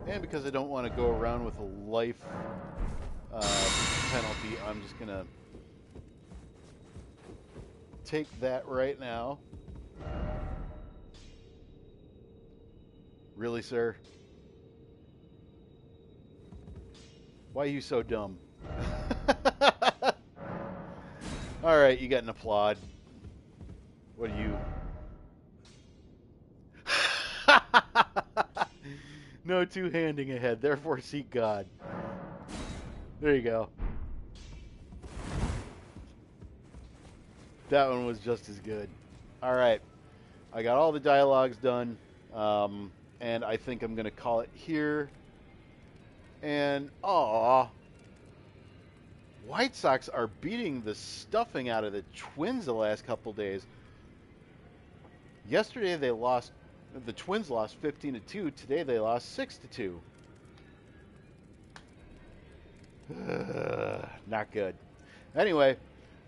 And because I don't want to go around with a life penalty, I'm just going to take that right now. Really, sir? Why are you so dumb? All right, you got an applaud. What are you? No two-handing ahead, therefore seek God. There you go. That one was just as good. All right. I got all the dialogues done, and I think I'm going to call it here. And, White Sox are beating the stuffing out of the Twins the last couple days. Yesterday the Twins lost 15-2. Today they lost 6-2. Not good. Anyway,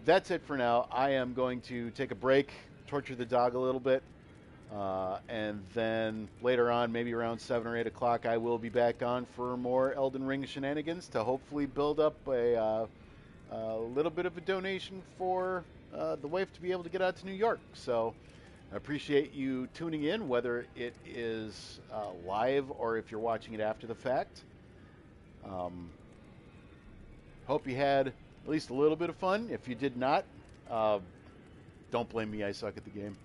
that's it for now. I am going to take a break, torture the dog a little bit, and then later on, maybe around 7 or 8 o'clock, I will be back on for more Elden Ring shenanigans to hopefully build up a little bit of a donation for the wife to be able to get out to New York. So I appreciate you tuning in, whether it is live or if you're watching it after the fact. Hope you had at least a little bit of fun. If you did not, don't blame me. I suck at the game.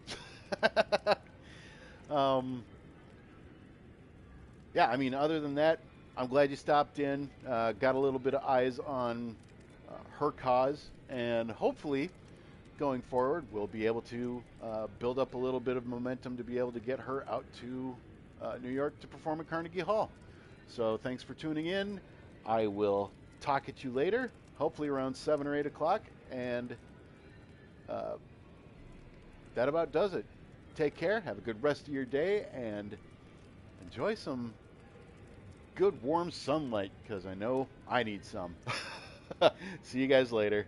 Yeah, I mean, other than that, I'm glad you stopped in. Got a little bit of eyes on her cause, and hopefully, going forward, we'll be able to build up a little bit of momentum to be able to get her out to New York to perform at Carnegie Hall. So thanks for tuning in. I will talk at you later, hopefully around 7 or 8 o'clock, and that about does it. Take care, have a good rest of your day, and enjoy some good warm sunlight, because I know I need some. See you guys later.